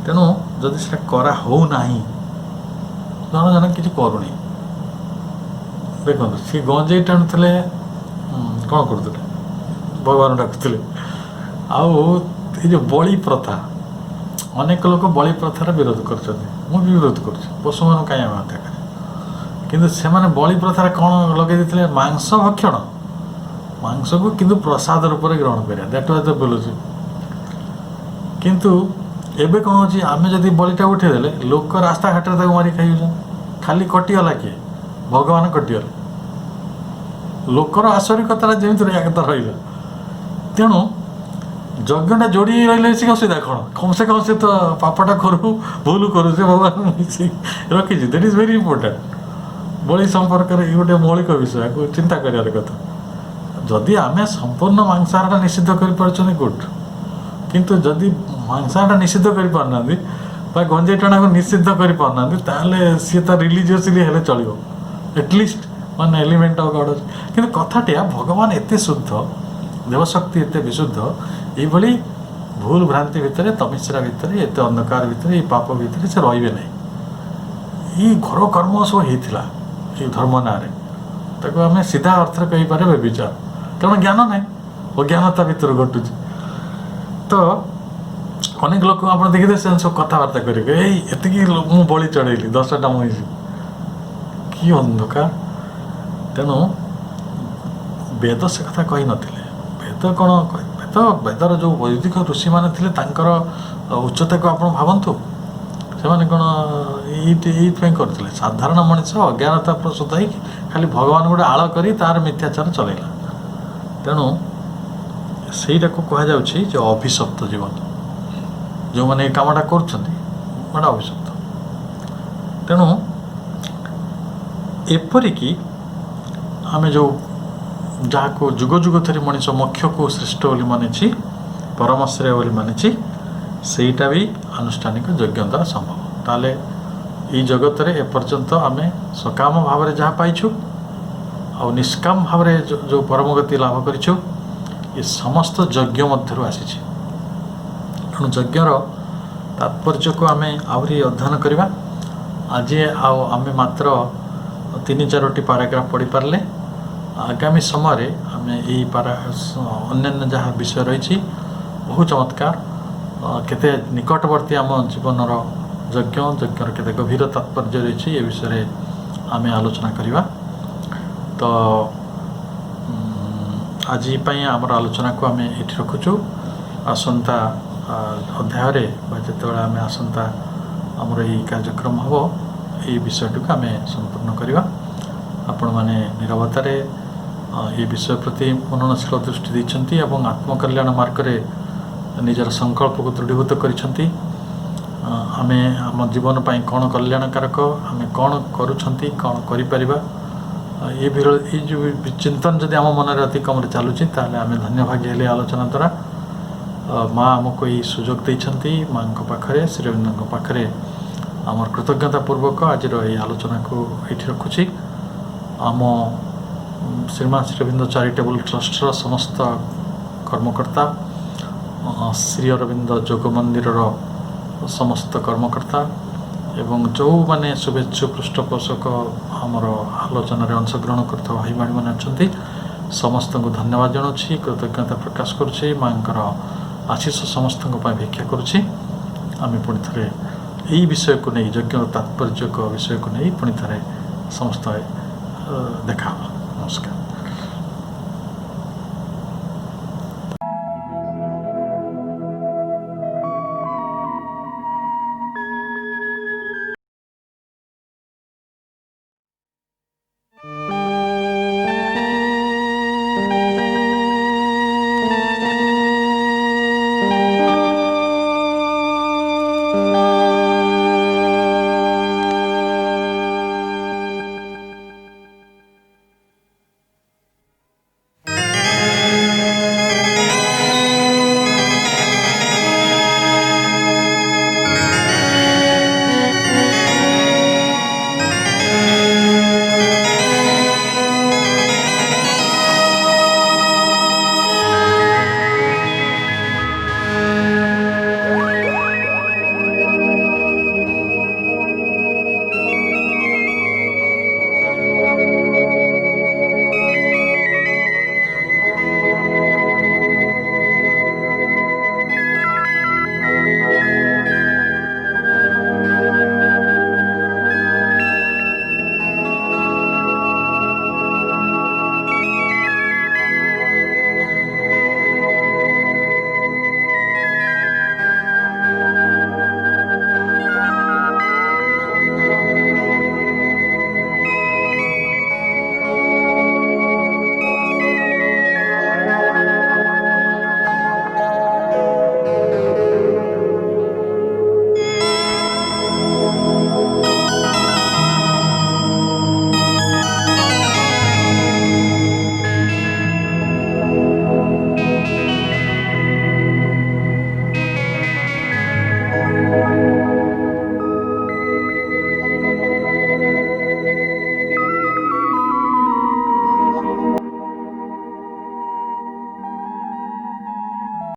ତେଣୁ ଯଦି ସେଟା କରା ହେଉନାହିଁ, ଜଣେ ଜଣେ କିଛି କରୁନି। ଦେଖନ୍ତୁ ସିଏ ଗଞ୍ଜେଇ ଟାଣୁଥିଲେ, କ'ଣ କରୁଥିଲେ, ଭଗବାନ ଡାକୁଥିଲେ। ଆଉ ଏ ଯେଉଁ ବଳି ପ୍ରଥା, ଅନେକ ଲୋକ ବଳି ପ୍ରଥାର ବିରୋଧ କରୁଛନ୍ତି, ମୁଁ ବି ବିରୋଧ କରୁଛି। ପଶୁମାନଙ୍କୁ କାହିଁ ଆମେ ହତ୍ୟା କରିବା। କିନ୍ତୁ ସେମାନେ ବଳି ପ୍ରଥାରେ କ'ଣ ଲଗେଇ ଦେଇଥିଲେ, ମାଂସ ଭକ୍ଷଣ, ମାଂସକୁ କିନ୍ତୁ ପ୍ରସାଦ ରୂପରେ ଗ୍ରହଣ କରିବା, ଦ୍ୟାଟ୍ ୱାଜ୍ ଦ ଫିଲୋସଫି। କିନ୍ତୁ ଏବେ କ'ଣ ହେଉଛି, ଆମେ ଯଦି ବଳିଟା ଉଠେଇଦେଲେ ଲୋକ ରାସ୍ତାଘାଟରେ ତାକୁ ମାରି ଖାଇଯାଉଛନ୍ତି। ଖାଲି କଟିଗଲା କିଏ, ଭଗବାନ କଟିଗଲେ, ଲୋକର ଆଶ୍ୱରିକତାଟା ଯେମିତି ରହିବା କଥା ରହିଲା। ତେଣୁ ଯଜ୍ଞଟା ଯୋଡ଼ି ରହିଲେ ସେ ଅସୁବିଧା କ'ଣ, କମ୍ ସେ କମ୍ ସେ ତ ପାପଟା କରୁ ଭୁଲ କରୁ, ସେ ଭଗବାନ ରଖିଛି। That is very important. ବଳି ସମ୍ପର୍କରେ ଏଇ ଗୋଟେ ମୌଳିକ ବିଷୟ, ଆକୁ ଚିନ୍ତା କରିବାର କଥା। ଯଦି ଆମେ ସମ୍ପୂର୍ଣ୍ଣ ମାଂସାହାରଟା ନିଷିଦ୍ଧ କରିପାରୁଛନ୍ତି ଗୁଡ୍, କିନ୍ତୁ ଯଦି ମାଂସାହାରଟା ନିଷିଦ୍ଧ କରିପାରୁନାହାନ୍ତି ବା ଗଞ୍ଜେଇ ଟଣାକୁ ନିଷିଦ୍ଧ କରିପାରୁନାହାନ୍ତି, ତାହେଲେ ସିଏ ତା ରିଲିଜିୟସଲି ହେଲେ ଚଳିବ, ଏଟଲିଷ୍ଟ ମାନେ ଏଲିମେଣ୍ଟ ଅଫ୍ ଗଡ୍ ଅଛି। କିନ୍ତୁ କଥାଟିଆ ଭଗବାନ ଏତେ ଶୁଦ୍ଧ, ଦେବଶକ୍ତି ଏତେ ବିଶୁଦ୍ଧ, ଏଇଭଳି ଭୁଲ ଭ୍ରାନ୍ତି ଭିତରେ, ତମିଶ୍ରା ଭିତରେ, ଏତେ ଅନ୍ଧକାର ଭିତରେ, ଏଇ ପାପ ଭିତରେ ସେ ରହିବେ ନାହିଁ। ଏଇ ଘର କର୍ମ ସବୁ ହେଇଥିଲା ଏଇ ଧର୍ମ ନାଁରେ, ତାକୁ ଆମେ ସିଧା ଅର୍ଥରେ କହିପାରେ ବ୍ୟଭିଚାର, କାରଣ ଜ୍ଞାନ ନାହିଁ, ଅଜ୍ଞାନତା ଭିତରୁ ଘଟୁଛି। ତ ଅନେକ ଲୋକ ଆପଣ ଦେଖିବେ ସେମାନେ ସବୁ କଥାବାର୍ତ୍ତା କରିବେ, ଏଇ ଏତିକି ମୁଁ ବଳି ଚଢ଼େଇଲି, 10ଟା ମଇଁଷି, କି ଅନ୍ଧକାର। ତେଣୁ ବେଦ ସେ କଥା କହିନଥିଲେ। ବେଦ କ'ଣ, ବେଦର ଯେଉଁ ବୈଦିକ ଋଷିମାନେ ଥିଲେ ତାଙ୍କର ଉଚ୍ଚତାକୁ ଆପଣ ଭାବନ୍ତୁ। ସେମାନେ କ'ଣ ଏଇଥିପାଇଁ କରୁଥିଲେ, ସାଧାରଣ ମଣିଷ ଅଜ୍ଞାନତା ପ୍ରସୂତ ହେଇକି ଖାଲି ଭଗବାନ ଗୋଟେ ଆଳ କରି ତା'ର ମିଥ୍ୟାଚାର ଚଲେଇଲା। ତେଣୁ ସେଇଟାକୁ କୁହାଯାଉଛି ଯେ ଅଭିଶପ୍ତ ଜୀବନ। ଯେଉଁମାନେ ଏ କାମଟା କରୁଛନ୍ତି ଗୋଟେ ଅଭିଶପ୍ତ। ତେଣୁ ଏପରିକି ଆମେ ଯେଉଁ ଯାହାକୁ ଯୁଗ ଯୁଗ ଧରି ମଣିଷ ମୋକ୍ଷକୁ ଶ୍ରେଷ୍ଠ ବୋଲି ମାନିଛି, ପରମ ଶ୍ରେୟ ବୋଲି ମାନିଛି, ସେଇଟା ବି ଆନୁଷ୍ଠାନିକ ଯଜ୍ଞ ଦ୍ୱାରା ସମ୍ଭବ। ତାହେଲେ ଏଇ ଜଗତରେ ଏପର୍ଯ୍ୟନ୍ତ ଆମେ ସକାମ ଭାବରେ ଯାହା ପାଇଛୁ ଆଉ ନିଷ୍କାମ ଭାବରେ ଯେଉଁ ପରମଗତି ଲାଭ କରିଛୁ, ଏ ସମସ୍ତ ଯଜ୍ଞ ମଧ୍ୟରୁ ଆସିଛି। ତେଣୁ ଯଜ୍ଞର ତାତ୍ପର୍ଯ୍ୟକୁ ଆମେ ଆହୁରି ଅଧ୍ୟୟନ କରିବା। ଆଜି ଆଉ ଆମେ ମାତ୍ର 3-4ଟି ପାରାଗ୍ରାଫ ପଢ଼ିପାରିଲେ। ଆଗାମୀ ସମୟରେ ଆମେ ଏଇ ଅନ୍ୟାନ୍ୟ ଯାହା ବିଷୟ ରହିଛି, ବହୁ ଚମତ୍କାର, କେତେ ନିକଟବର୍ତ୍ତୀ ଆମ ଜୀବନର ଯଜ୍ଞର କେତେ ଗଭୀର ତାତ୍ପର୍ଯ୍ୟ ରହିଛି, ଏ ବିଷୟରେ ଆମେ ଆଲୋଚନା କରିବା। ତ ଆଜି ପାଇଁ ଆମର ଆଲୋଚନାକୁ ଆମେ ଏଠି ରଖୁଛୁ। ଆସନ୍ତା ଅଧ୍ୟାୟରେ ବା ଯେତେବେଳେ ଆମେ ଆସନ୍ତା ଆମର ଏଇ କାର୍ଯ୍ୟକ୍ରମ ହେବ, ଏଇ ବିଷୟଟିକୁ ଆମେ ସମ୍ପୂର୍ଣ୍ଣ କରିବା। ଆପଣମାନେ ନିରବତାରେ ଏ ବିଷୟ ପ୍ରତି ମନନଶୀଳ ଦୃଷ୍ଟି ଦେଇଛନ୍ତି ଏବଂ ଆତ୍ମକଲ୍ୟାଣ ମାର୍ଗରେ ନିଜର ସଂକଳ୍ପକୁ ଦୃଢ଼ୀଭୂତ କରିଛନ୍ତି। ଆମେ ଆମ ଜୀବନ ପାଇଁ କ'ଣ କଲ୍ୟାଣକାରକ, ଆମେ କ'ଣ କରୁଛନ୍ତି, କ'ଣ କରିପାରିବା, ଏଇ ଯେଉଁ ଚିନ୍ତନ ଯଦି ଆମ ମନରେ ଅତି କମରେ ଚାଲୁଛି, ତାହେଲେ ଆମେ ଧନ୍ୟଭାଗୀ ହେଲେ ଆଲୋଚନା ଦ୍ୱାରା। ମା ଆମକୁ ଏଇ ସୁଯୋଗ ଦେଇଛନ୍ତି। ମାଙ୍କ ପାଖରେ, ଶ୍ରୀରବୀନ୍ଦ୍ରଙ୍କ ପାଖରେ आमर कृतज्ञतापूर्वक आज आलोचना को ये रखुची। आम श्रीमान श्री अरविंद चैरिटेबल ट्रस्टर समस्त कर्मकर्ता, श्री अरविंद जोग मंदिर समस्त कर्मकर्ता एवं जो माने शुभेच्छु पृष्ठपोषक आमर आलोचन अंशग्रहण करता भाई भाई मैंने अच्छा समस्त को धन्यवाद जनावि, कृतज्ञता प्रकाश करुँची। माँकर आशीष समस्त भिक्षा करुँची। आम पुणी थे यही विषय को नहीं, यज्ञ तात्पर्य विषय को नहीं पुणी थे समस्त देखा। नमस्कार।